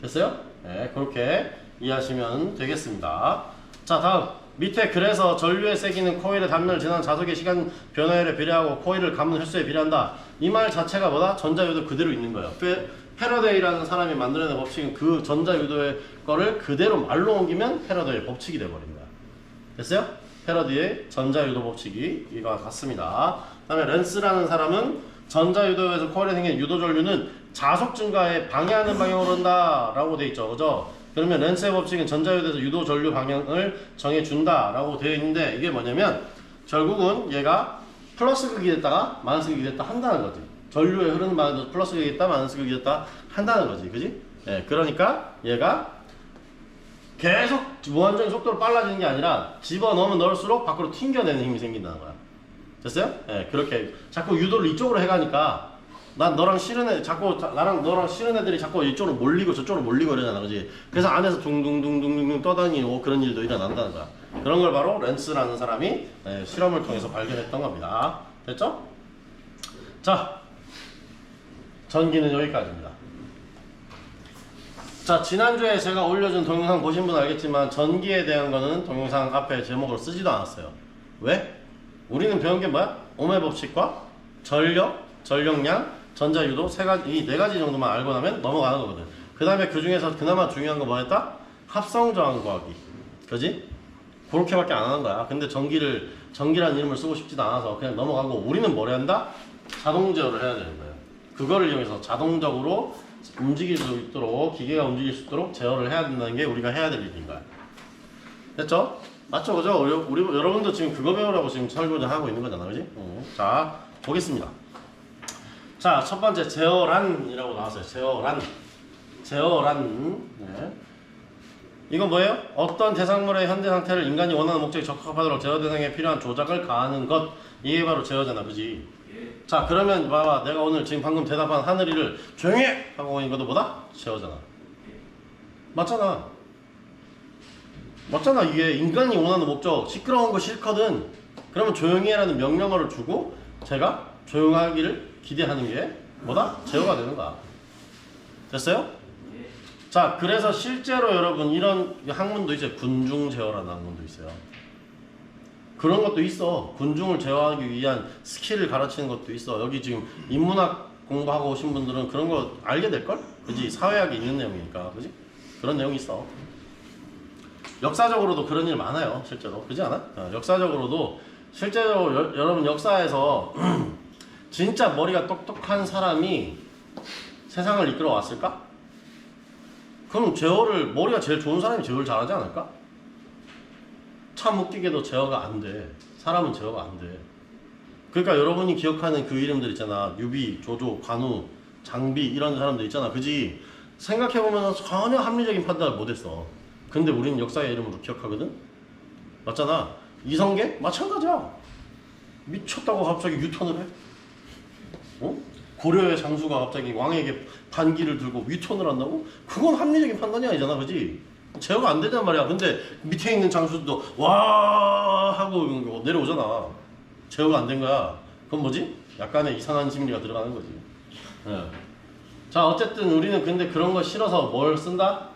됐어요? 네, 그렇게 이해하시면 되겠습니다. 자, 다음. 밑에 그래서 전류에 새기는 코일의 단면을 지나는 자석의 시간 변화율에 비례하고 코일을 감는 횟수에 비례한다. 이 말 자체가 뭐다? 전자유도 그대로 있는 거예요. 패러데이라는 사람이 만들어낸 법칙은 그 전자유도의 거를 그대로 말로 옮기면 패러데이의 법칙이 돼버린 거야. 됐어요? 패러데이의 전자유도 법칙이 이와 같습니다. 그 다음에 렌스라는 사람은 전자유도에서 코일에 생긴 유도전류는 자속 증가에 방해하는 방향으로 한다 라고 돼 있죠. 그죠? 그러면 렌스의 법칙은 전자유도에서 유도 전류 방향을 정해준다 라고 되어 있는데 이게 뭐냐면 결국은 얘가 플러스 극이 됐다가 마이너스 극이 됐다 한다는 거지. 전류에 흐르는 방향도 플러스 극이 됐다 마이너스 극이 됐다 한다는 거지. 그지? 예, 그러니까 얘가 계속 무한정의 속도로 빨라지는 게 아니라 집어넣으면 넣을수록 밖으로 튕겨내는 힘이 생긴다는 거야. 됐어요? 예, 그렇게 자꾸 유도를 이쪽으로 해가니까 난 너랑 싫은 애 자꾸 나랑 너랑 싫은 애들이 자꾸 이쪽으로 몰리고 저쪽으로 몰리고 이러잖아. 그지? 그래서 안에서 둥둥둥둥둥 떠다니고 그런 일도 일어난다는 거야. 그런 걸 바로 렌스라는 사람이 실험을 통해서 발견했던 겁니다. 됐죠? 자, 전기는 여기까지입니다. 자, 지난주에 제가 올려준 동영상 보신 분 알겠지만 전기에 대한 거는 동영상 앞에 제목으로 쓰지도 않았어요. 왜? 우리는 배운 게 뭐야? 오음의 법칙과 전력, 전력량, 전자유도 이 네 가지 정도만 알고 나면 넘어가는 거거든. 그 다음에 그 중에서 그나마 중요한 거 뭐였다? 합성저항 구하기. 그지? 그렇게밖에 안 하는 거야. 근데 전기라는 이름을 쓰고 싶지도 않아서 그냥 넘어가고 우리는 뭘 해야 한다? 자동 제어를 해야 되는 거예요. 그거를 이용해서 자동적으로 움직일 수 있도록 기계가 움직일 수 있도록 제어를 해야 된다는 게 우리가 해야 될 일인 거야. 됐죠? 맞죠, 그죠? 우리 여러분도 지금 그거 배우라고 지금 설교를 하고 있는 거잖아, 그지? 자, 보겠습니다. 자, 첫 번째 제어란이라고 나왔어요. 제어란. 네. 이건 뭐예요? 어떤 대상물의 현재 상태를 인간이 원하는 목적에 적합하도록 제어 대상에 필요한 조작을 가하는 것. 이게 바로 제어잖아, 그지? 자, 그러면 봐봐, 내가 오늘 지금 방금 대답한 하늘이를 조용히 해! 하고 있는 것도 뭐다? 제어잖아. 맞잖아. 이게 인간이 원하는 목적, 시끄러운 거 싫거든. 그러면 조용히 해라는 명령어를 주고 제가 조용하기를 기대하는 게 뭐다? 제어가 되는 거야. 됐어요? 자, 그래서 실제로 여러분 이런 학문도 있어요. 군중 제어라는 학문도 있어요. 그런 것도 있어. 군중을 제어하기 위한 스킬을 가르치는 것도 있어. 여기 지금 인문학 공부하고 오신 분들은 그런 거 알게 될걸? 그지? 사회학에 있는 내용이니까. 그지? 그런 내용이 있어. 역사적으로도 그런 일 많아요. 실제로. 그지 않아? 역사적으로도 실제로 여러분 역사에서 진짜 머리가 똑똑한 사람이 세상을 이끌어 왔을까? 그럼 제어를 머리가 제일 좋은 사람이 제어를 잘하지 않을까? 참 웃기게도 제어가 안 돼. 사람은 제어가 안 돼. 그러니까 여러분이 기억하는 그 이름들 있잖아. 유비, 조조, 관우, 장비 이런 사람들 있잖아. 그지? 생각해보면 전혀 합리적인 판단을 못했어. 근데 우리는 역사의 이름으로 기억하거든? 맞잖아. 이성계? 마찬가지야. 미쳤다고 갑자기 유턴을 해? 고려의 장수가 갑자기 왕에게 반기를 들고 위톤을 한다고? 그건 합리적인 판단이 아니잖아, 그지? 제어가 안 되단 말이야. 근데 밑에 있는 장수도 와 하고 내려오잖아. 제어가 안 된 거야. 그건 뭐지? 약간의 이상한 심리가 들어가는 거지. 네. 자, 어쨌든 우리는 근데 그런 거 싫어서 뭘 쓴다?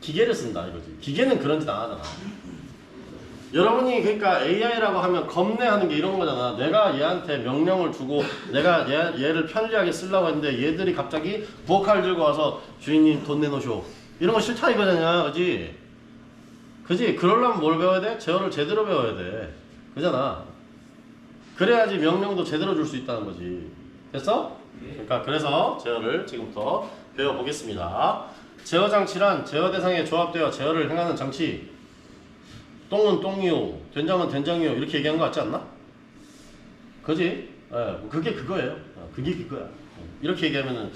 기계를 쓴다 이거지. 기계는 그런 짓 안 하잖아. 여러분이 그러니까 AI라고 하면 겁내하는 게 이런 거잖아. 내가 얘한테 명령을 주고 내가 얘를 편리하게 쓰려고 했는데 얘들이 갑자기 부엌칼 들고 와서 주인님 돈 내놓으쇼. 이런 거 싫다 이거잖아. 그지? 그지? 그러려면 뭘 배워야 돼? 제어를 제대로 배워야 돼. 그잖아. 그래야지 명령도 제대로 줄 수 있다는 거지. 됐어? 그러니까 그래서 제어를 지금부터 배워보겠습니다. 제어 장치란 제어 대상에 조합되어 제어를 행하는 장치. 똥은 똥이요, 된장은 된장이요 이렇게 얘기한 거 같지 않나? 그지? 그게 그거예요. 그게 그거야. 이렇게 얘기하면은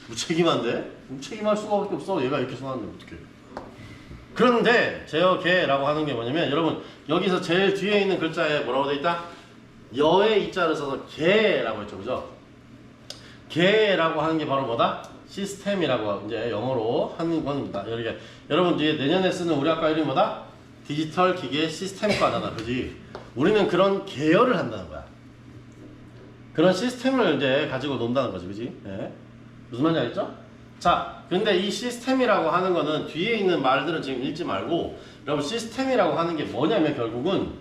무책임한데? 무책임할 수가 밖에 없어. 얘가 이렇게 써놨는데 어떡해. 그런데 제어계라고 하는 게 뭐냐면 여러분 여기서 제일 뒤에 있는 글자에 뭐라고 돼 있다? 여의 이자를 써서 개라고 했죠. 그죠? 개라고 하는 게 바로 뭐다? 시스템이라고 이제 영어로 하는 겁니다. 여러분 뒤에 내년에 쓰는 우리 학과 이름이 뭐다? 디지털 기계 시스템과잖아. 그지? 우리는 그런 계열을 한다는 거야. 그런 시스템을 이제 가지고 논다는 거지. 그지? 네. 무슨 말인지 알겠죠? 자, 근데 이 시스템이라고 하는 거는 뒤에 있는 말들은 지금 읽지 말고 여러분 시스템이라고 하는 게 뭐냐면 결국은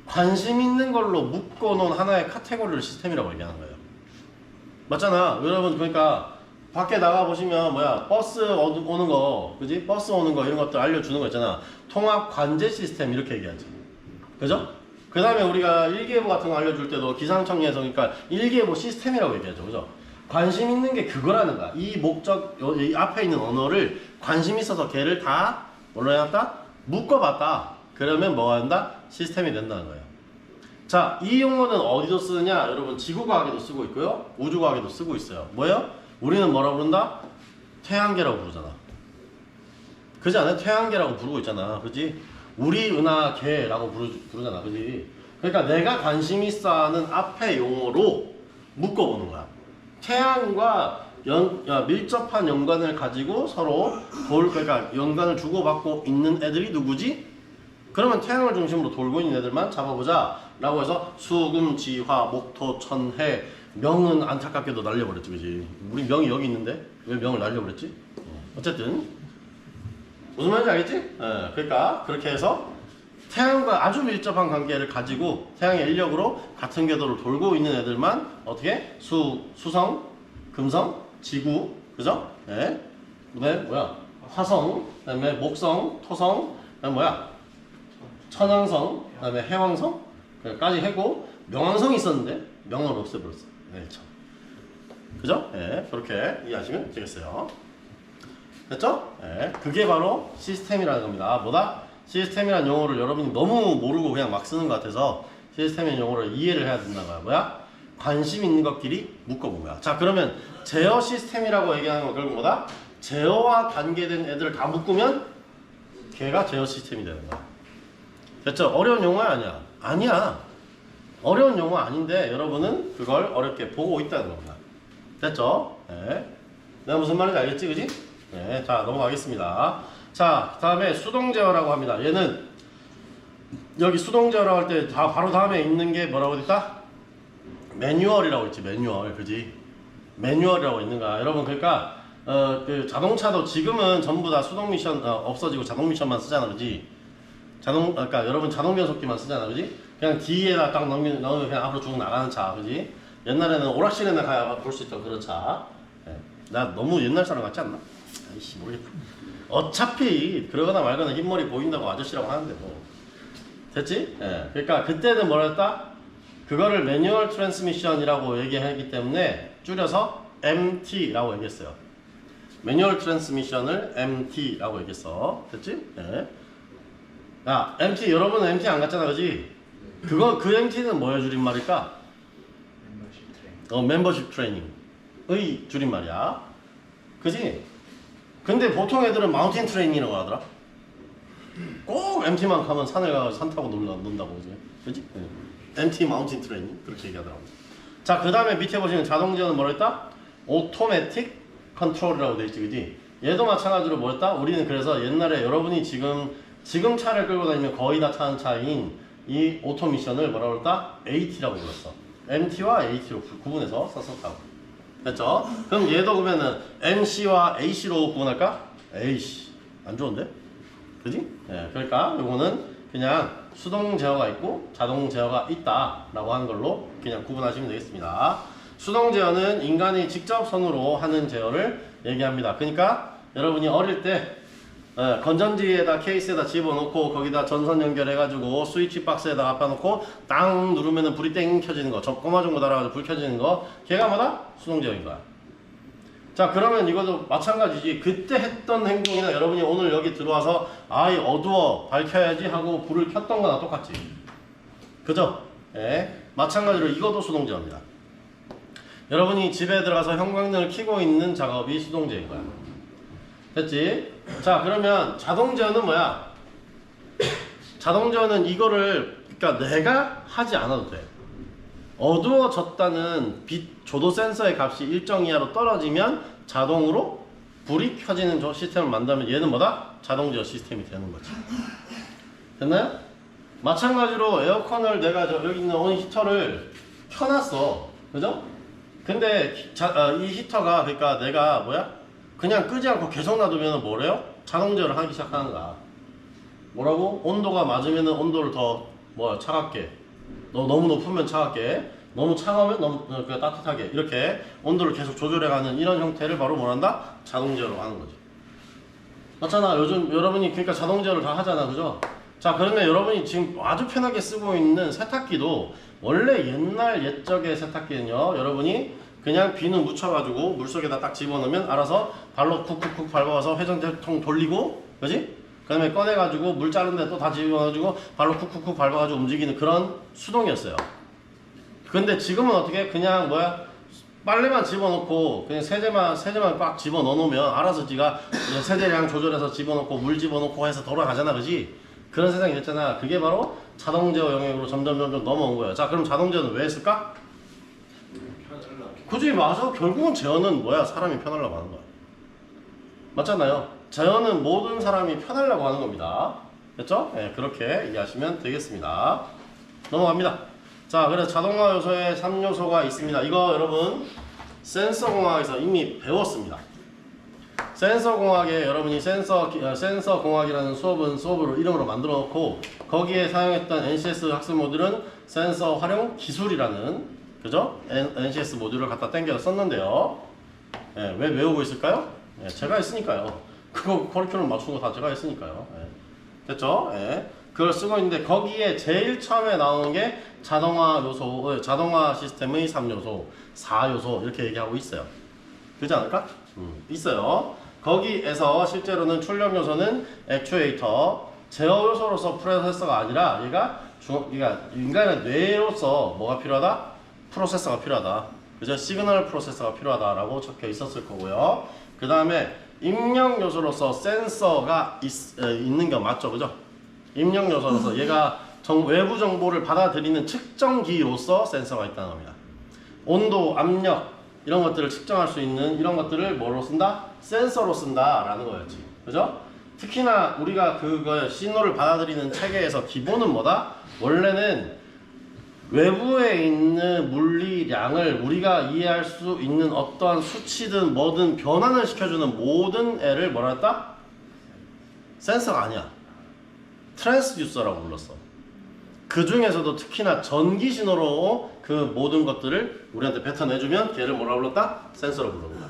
관심 있는 걸로 묶어놓은 하나의 카테고리를 시스템이라고 얘기하는 거예요. 맞잖아. 여러분 그러니까 밖에 나가보시면 뭐야 버스 오는 거 그지? 버스 오는 거 이런 것들 알려주는 거 있잖아. 통합 관제 시스템 이렇게 얘기하지. 그죠? 그 다음에 우리가 일기예보 같은 거 알려줄 때도 기상청에서 그러니까 일기예보 시스템이라고 얘기하죠. 그죠? 관심 있는 게 그거라는 거야. 이 목적, 이 앞에 있는 언어를 관심 있어서 걔를 다 뭘로 해놨다? 묶어봤다. 그러면 뭐가 된다? 시스템이 된다는 거예요. 자, 이 용어는 어디서 쓰느냐? 여러분 지구과학에도 쓰고 있고요. 우주과학에도 쓰고 있어요. 뭐예요? 우리는 뭐라고 부른다? 태양계라고 부르잖아. 그지 않아요? 태양계라고 부르고 있잖아. 그지? 우리 은하계라고 부르잖아. 그지? 그러니까 내가 관심 있어 하는 앞에 용어로 묶어보는 거야. 태양과 밀접한 연관을 가지고 서로 그러니까 연관을 주고받고 있는 애들이 누구지? 그러면 태양을 중심으로 돌고 있는 애들만 잡아보자 라고 해서 수금, 지화, 목토, 천, 해 명은 안타깝게도 날려버렸지. 그지? 우리 명이 여기 있는데 왜 명을 날려버렸지? 어쨌든 무슨 말인지 알겠지? 그러니까 그렇게 해서 태양과 아주 밀접한 관계를 가지고 태양의 인력으로 같은 궤도를 돌고 있는 애들만 어떻게? 수성, 금성, 지구, 그죠? 네. 그다음에 뭐야? 화성, 그다음에 목성, 토성, 그다음에 뭐야? 천왕성, 그다음에 해왕성, 까지 했고 명왕성이 있었는데 명왕을 없애버렸어. 네, 참. 그죠? 예, 그렇게 이해하시면 되겠어요. 됐죠? 예, 그게 바로 시스템이라는 겁니다. 뭐다? 시스템이라는 용어를 여러분이 너무 모르고 그냥 막 쓰는 것 같아서 시스템의 용어를 이해를 해야 된다는 거야. 뭐야? 관심 있는 것끼리 묶어본 거야. 자, 그러면 제어 시스템이라고 얘기하는 건 결국 뭐다? 제어와 관계된 애들을 다 묶으면 걔가 제어 시스템이 되는 거야. 됐죠? 어려운 용어야 아니야? 아니야. 어려운 용어 아닌데 여러분은 그걸 어렵게 보고 있다는 겁니다. 됐죠? 네. 내가 무슨 말인지 알겠지? 그지? 네. 자, 넘어가겠습니다. 자, 그 다음에 수동 제어라고 합니다. 얘는 여기 수동 제어라고 할 때 바로 다음에 있는 게 뭐라고 했다? 매뉴얼이라고 있지. 매뉴얼. 그지? 매뉴얼이라고 있는 거야. 여러분, 그러니까 그 자동차도 지금은 전부 다 수동 미션 없어지고 자동 미션만 쓰잖아. 그지? 그러니까 여러분 자동 변속기만 쓰잖아. 그지? 그냥 D에다 딱 넣으면 그냥 앞으로 쭉 나가는 차. 그지? 옛날에는 오락실에나 가야 볼 수 있던 그런 차. 예. 나 너무 옛날 사람 같지 않나? 아이씨, 모르겠다. 어차피 그러거나 말거나 흰머리 보인다고 아저씨라고 하는데 뭐. 됐지? 예. 그러니까 그때는 뭐라 했다? 그거를 매뉴얼 트랜스미션이라고 얘기하기 때문에 줄여서 MT라고 얘기했어요. 매뉴얼 트랜스미션을 MT라고 얘기했어. 됐지? 예. 야, MT, 여러분은 MT 안 갔잖아, 그지? 그 MT는 뭐의 줄임말일까? 멤버십 트레이닝의 줄임말이야. 그지? 근데 보통 애들은 마운틴 트레이닝이라고 하더라. 꼭 MT만 가면 산에 가서 산 타고 논다고, 그지? MT 마운틴 트레이닝. 그렇게 얘기하더라고. 자, 그 다음에 밑에 보시면 자동제어는 뭐라 했다? 오토매틱 컨트롤이라고 돼 있지, 그지? 얘도 마찬가지로 뭐였다? 우리는 그래서 옛날에 여러분이 지금 차를 끌고 다니면 거의 다 타는 차인 이 오토미션을 뭐라고 그랬다? AT라고 불렀어. MT와 AT로 구분해서 썼었다고. 됐죠? 그럼 얘도 그러면은 MC와 AC로 구분할까? 에이씨, 안 좋은데? 그지? 예, 그러니까 요거는 그냥 수동 제어가 있고 자동 제어가 있다라고 하는 걸로 그냥 구분하시면 되겠습니다. 수동 제어는 인간이 직접 손으로 하는 제어를 얘기합니다. 그러니까 여러분이 어릴 때 건전지에다 케이스에다 집어넣고 거기다 전선 연결해가지고 스위치 박스에다 갖다 놓고 땅 누르면은 불이 땡 켜지는 거, 꼬마 정도 달아가지고 불 켜지는 거, 걔가 뭐다? 수동 제어인 거야. 자, 그러면 이것도 마찬가지지. 그때 했던 행동이나 여러분이 오늘 여기 들어와서 아이 어두워 밝혀야지 하고 불을 켰던 거나 똑같지. 그죠? 예. 마찬가지로 이것도 수동 제어입니다. 여러분이 집에 들어가서 형광등을 켜고 있는 작업이 수동 제어인 거야. 됐지? 자, 그러면 자동 제어는 뭐야? 자동 제어는 이거를 그러니까 내가 하지 않아도 돼. 어두워졌다는 빛 조도 센서의 값이 일정 이하로 떨어지면 자동으로 불이 켜지는 저 시스템을 만들면 얘는 뭐다? 자동 제어 시스템이 되는 거지. 됐나요? 마찬가지로 에어컨을 내가 여기 있는 히터를 켜놨어. 그죠? 근데 이 히터가 그러니까 내가 뭐야? 그냥 끄지 않고 계속 놔두면 뭐래요? 자동 제어를 하기 시작하는 거야. 뭐라고? 온도가 맞으면 온도를 더 차갑게, 너무 높으면 차갑게, 너무 차가우면 너무 따뜻하게, 이렇게 온도를 계속 조절해가는 이런 형태를 바로 뭐란다? 자동 제어로 하는 거지. 맞잖아. 요즘 여러분이 그러니까 자동 제어를 다 하잖아, 그죠? 자, 그러면 여러분이 지금 아주 편하게 쓰고 있는 세탁기도 원래 옛적의 세탁기는요, 여러분이 그냥 비누 묻혀가지고 물속에다 딱 집어넣으면 알아서 발로 쿡쿡쿡 밟아서 회전통 돌리고, 그지? 그 다음에 꺼내가지고 물 자른 데 또 다 집어넣어가지고 발로 쿡쿡쿡 밟아가지고 움직이는 그런 수동이었어요. 근데 지금은 어떻게? 그냥 빨래만 집어넣고 그냥 세제만 꽉 집어넣으면 알아서 지가 세제량 조절해서 집어넣고 물 집어넣고 해서 돌아가잖아, 그지? 그런 세상이 됐잖아. 그게 바로 자동 제어 영역으로 점점 넘어온 거예요. 자, 그럼 자동 제어는 왜 했을까? 그지? 맞아. 결국은 제어는 뭐야? 사람이 편하려고 하는 거야. 맞잖아요. 제어는 모든 사람이 편하려고 하는 겁니다. 됐죠? 네, 그렇게 이해하시면 되겠습니다. 넘어갑니다. 자, 그래서 자동화 요소에 3요소가 있습니다. 이거 여러분 센서 공학에서 이미 배웠습니다. 센서 공학에 여러분이 센서 공학이라는 수업으로 이름으로 만들어 놓고 거기에 사용했던 NCS 학습 모듈은 센서 활용 기술이라는, 그죠? NCS 모듈을 갖다 당겨서 썼는데요. 예, 왜 외우고 있을까요? 예, 제가 했으니까요. 그거 커리큘럼 맞춘 거 다 제가 했으니까요. 예. 됐죠? 예. 그걸 쓰고 있는데 거기에 제일 처음에 나오는 게 자동화 요소, 자동화 시스템의 3요소, 4요소 이렇게 얘기하고 있어요. 그렇지 않을까? 있어요. 거기에서 실제로는 출력 요소는 액추에이터, 제어 요소로서 프로세서가 아니라 얘가 인간의 뇌로서 뭐가 필요하다? 프로세서가 필요하다. 그죠? 시그널 프로세서가 필요하다라고 적혀 있었을 거고요. 그 다음에 입력 요소로서 센서가 있는 게 맞죠, 그죠? 입력 요소로서 얘가 외부 정보를 받아들이는 측정기로서 센서가 있다는 겁니다. 온도, 압력 이런 것들을 측정할 수 있는 이런 것들을 뭐로 쓴다? 센서로 쓴다라는 거였지, 그죠? 특히나 우리가 그거 신호를 받아들이는 체계에서 기본은 뭐다? 원래는 외부에 있는 물리량을 우리가 이해할 수 있는 어떠한 수치든 뭐든 변환을 시켜주는 모든 애를 뭐라 했다? 센서가 아니야. 트랜스듀서라고 불렀어. 그 중에서도 특히나 전기 신호로 그 모든 것들을 우리한테 뱉어내주면 걔를 뭐라 불렀다? 센서로 부릅니다.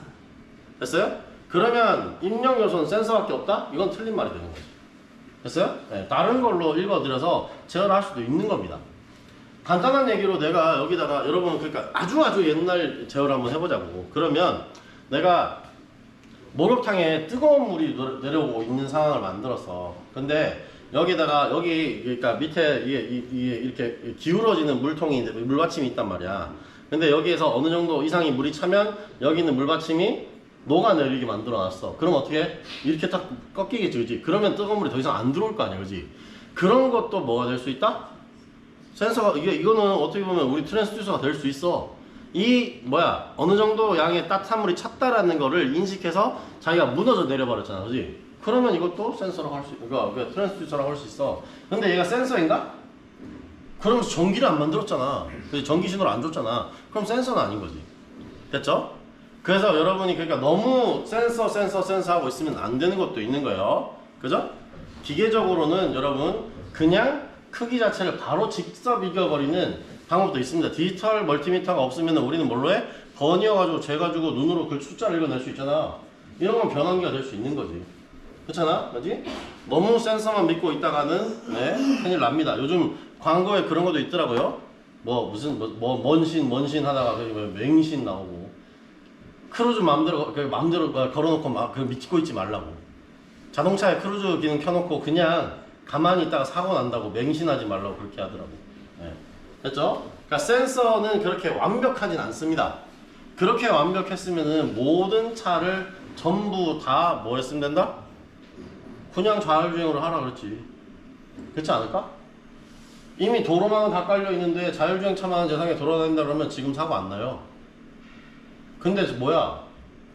됐어요? 그러면 입력 요소는 센서밖에 없다? 이건 틀린 말이 되는 거지. 됐어요? 네, 다른 걸로 읽어드려서 제어를 할 수도 있는 겁니다. 간단한 얘기로 내가 여기다가 여러분 그러니까 아주 옛날 제어를 한번 해보자고. 그러면 내가 목욕탕에 뜨거운 물이 내려오고 있는 상황을 만들었어. 근데 여기다가 그러니까 밑에 이렇게 기울어지는 물통이 물받침이 있단 말이야. 근데 여기에서 어느 정도 이상의 물이 차면 여기 있는 물받침이 녹아내리게 만들어놨어. 그럼 어떻게 해? 이렇게 딱 꺾이겠지, 그지? 그러면 뜨거운 물이 더 이상 안 들어올 거 아니야, 그지? 그런 것도 뭐가 될 수 있다? 센서가 이거는 어떻게 보면 우리 트랜스듀서가 될 수 있어. 어느 정도 양의 따뜻한 물이 찼다라는 거를 인식해서 자기가 무너져 내려버렸잖아, 그지? 그러면 이것도 센서라고 할 수, 그러니까 트랜스듀서라고 할 수 있어. 근데 얘가 센서인가? 그러면서 전기를 안 만들었잖아. 그래서 전기 신호를 안 줬잖아. 그럼 센서는 아닌 거지. 됐죠? 그래서 여러분이 그러니까 너무 센서 하고 있으면 안 되는 것도 있는 거예요. 그죠? 기계적으로는 여러분 그냥 크기 자체를 바로 직접 이겨버리는 방법도 있습니다. 디지털 멀티미터가 없으면 우리는 뭘로 해? 버니어가지고 재가지고 눈으로 그 숫자를 읽어낼 수 있잖아. 이런 건 변환기가 될 수 있는 거지. 그렇잖아? 그지? 너무 센서만 믿고 있다가는 큰일 납니다. 요즘 광고에 그런 것도 있더라고요. 먼신 하다가 맹신 나오고 크루즈 마음대로 걸어놓고 막 믿고 있지 말라고. 자동차에 크루즈 기능 켜놓고 그냥 가만히 있다가 사고 난다고 맹신하지 말라고 그렇게 하더라고. 됐죠? 그러니까 센서는 그렇게 완벽하진 않습니다. 그렇게 완벽했으면은 모든 차를 전부 다 뭐 했으면 된다? 그냥 자율주행으로 하라 그랬지. 그렇지 않을까? 이미 도로망은 다 깔려 있는데 자율주행 차만 세상에 돌아다닌다 그러면 지금 사고 안 나요. 근데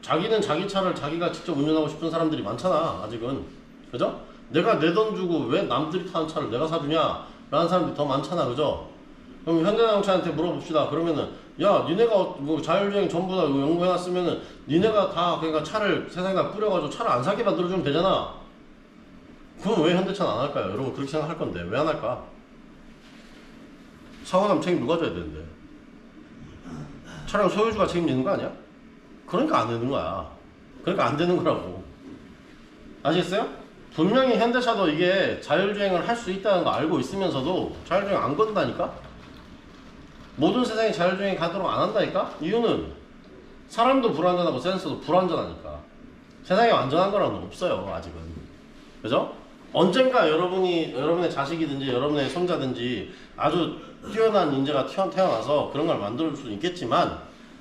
자기는 자기 차를 자기가 직접 운전하고 싶은 사람들이 많잖아, 아직은. 그죠? 내가 내 돈 주고 왜 남들이 타는 차를 내가 사주냐? 라는 사람들이 더 많잖아, 그죠? 그럼 현대자동차한테 물어봅시다. 그러면은, 야, 니네가 뭐 자율주행 전부 다 연구해놨으면은, 니네가 다 그러니까 차를 세상에다 뿌려가지고 차를 안 사게 만들어주면 되잖아. 그럼 왜 현대차는 안 할까요? 여러분 그렇게 생각할 건데, 왜 안 할까? 사고 나면 책임 누가 져야 되는데? 차량 소유주가 책임지는 거 아니야? 그러니까 안 되는 거야. 그러니까 안 되는 거라고. 아시겠어요? 분명히 현대차도 이게 자율주행을 할 수 있다는 거 알고 있으면서도 자율주행 안 건다니까? 모든 세상이 자율주행이 가도록 안 한다니까? 이유는 사람도 불안전하고 센서도 불안전하니까. 세상에 완전한 거라는 건 없어요, 아직은. 그죠? 언젠가 여러분의 자식이든지 여러분의 손자든지 아주 뛰어난 인재가 태어나서 그런 걸 만들 수는 있겠지만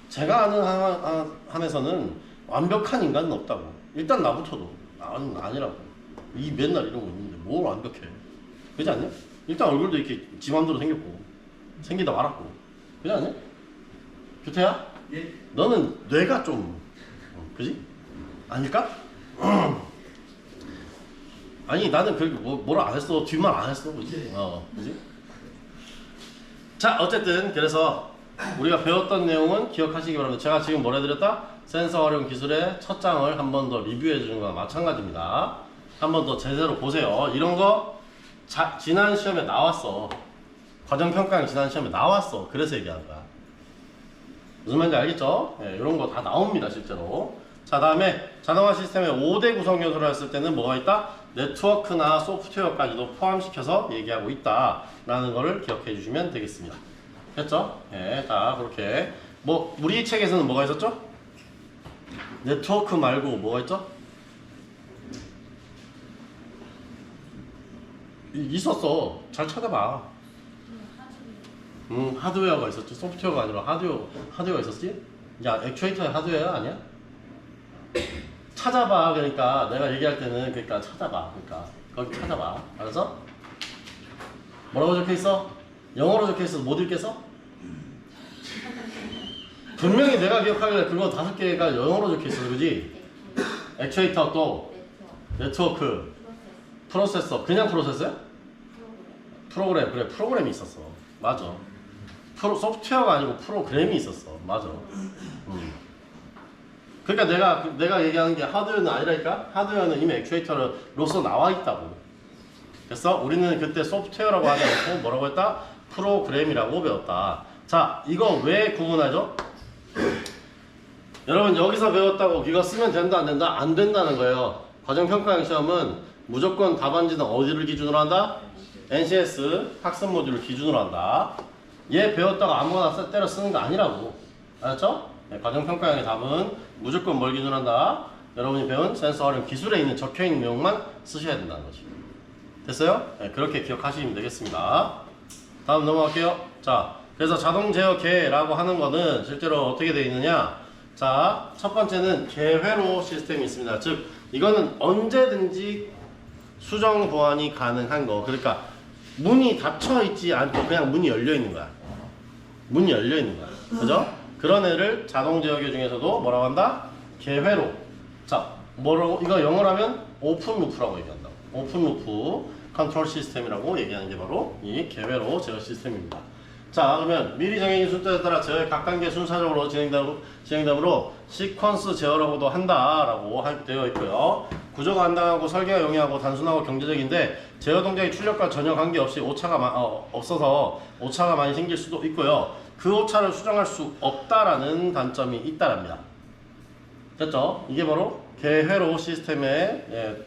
제가 아는 한에서는 완벽한 인간은 없다고. 일단 나부터도 나는 아니라고. 맨날 이러고 있는데 뭘 완벽해. 그렇지 않냐? 일단 얼굴도 이렇게 지 맘대로 생겼고 생기다 말았고. 그렇지 않냐? 규태야? 예. 너는 뇌가 좀 그지? 아닐까? 아니 나는 뭐라 안 했어. 뒷말 안 했어. 그지? 그지? 자 어쨌든 그래서 우리가 배웠던 내용은 기억하시기 바랍니다. 제가 지금 뭘 해드렸다? 센서 활용 기술의 첫 장을 한 번 더 리뷰해 주는 거와 마찬가지입니다. 한 번 더 제대로 보세요. 이런 거 지난 시험에 나왔어. 과정평가형 지난 시험에 나왔어. 그래서 얘기하는 거야. 무슨 말인지 알겠죠? 이런 거 다 나옵니다 실제로. 자 다음에 자동화 시스템의 5대 구성 요소를 했을 때는 뭐가 있다? 네트워크나 소프트웨어까지도 포함시켜서 얘기하고 있다 라는 거를 기억해 주시면 되겠습니다. 됐죠? 예, 자 그렇게 뭐 우리 책에서는 뭐가 있었죠? 네트워크 말고 뭐가 있죠? 있었어. 잘 찾아봐. 하드웨어가 있었지. 소프트웨어가 아니라 하드웨어가 있었지? 야, 액추에이터의 하드웨어 아니야? 찾아봐. 그러니까 내가 얘기할 때는 그러니까 찾아봐. 그러니까 거기 찾아봐. 알았어? 뭐라고 적혀 있어? 영어로 적혀 있어. 못 읽겠어? 분명히 내가 기억하기에 그거 5개가 영어로 적혀 있어. 그지? 액추에이터 또 네트워크 프로세서. 그냥 프로세서야? 프로그램. 그래, 프로그램이 있었어. 맞아. 소프트웨어가 아니고 프로그램이 있었어. 맞아. 그러니까 내가 얘기하는 게 하드웨어는 아니라니까? 하드웨어는 이미 액추에이터로서 나와 있다고. 됐어? 우리는 그때 소프트웨어라고 하지 않고 뭐라고 했다? 프로그램이라고 배웠다. 자, 이거 왜 구분하죠? 여러분 여기서 배웠다고 이거 쓰면 된다 안 된다? 안 된다는 거예요. 과정평가형 시험은 무조건 답안지는 어디를 기준으로 한다? NCS 학습 모듈을 기준으로 한다. 얘 배웠다가 아무거나 때려 쓰는 거 아니라고. 알았죠? 네, 과정평가형의 답은 무조건 뭘 기준으로 한다? 여러분이 배운 센서 활용 기술에 있는 적혀있는 내용만 쓰셔야 된다는 거지. 됐어요? 네, 그렇게 기억하시면 되겠습니다. 다음 넘어갈게요. 자, 그래서 자동 제어 개라고 하는 거는 실제로 어떻게 되어 있느냐? 자, 첫 번째는 개회로 시스템이 있습니다. 즉, 이거는 언제든지 수정 보완이 가능한 거. 그러니까 문이 닫혀 있지 않고 그냥 문이 열려 있는 거야. 문이 열려 있는 거야. 그죠? 그런 애를 자동 제어기 중에서도 뭐라고 한다? 개회로. 자, 뭐라고? 이거 영어로 하면 오픈 루프라고 얘기한다. 오픈 루프 컨트롤 시스템이라고 얘기하는 게 바로 이 개회로 제어 시스템입니다. 자, 그러면 미리 정해진 순서에 따라 제어의 각 단계 순차적으로 진행되므로 시퀀스 제어라고도 한다라고 되어 있고요. 구조가 간단하고 설계가 용이하고 단순하고 경제적인데 제어 동작의 출력과 전혀 관계없이 오차가 없어서 오차가 많이 생길 수도 있고요. 그 오차를 수정할 수 없다라는 단점이 있다랍니다. 됐죠? 이게 바로 개회로 시스템의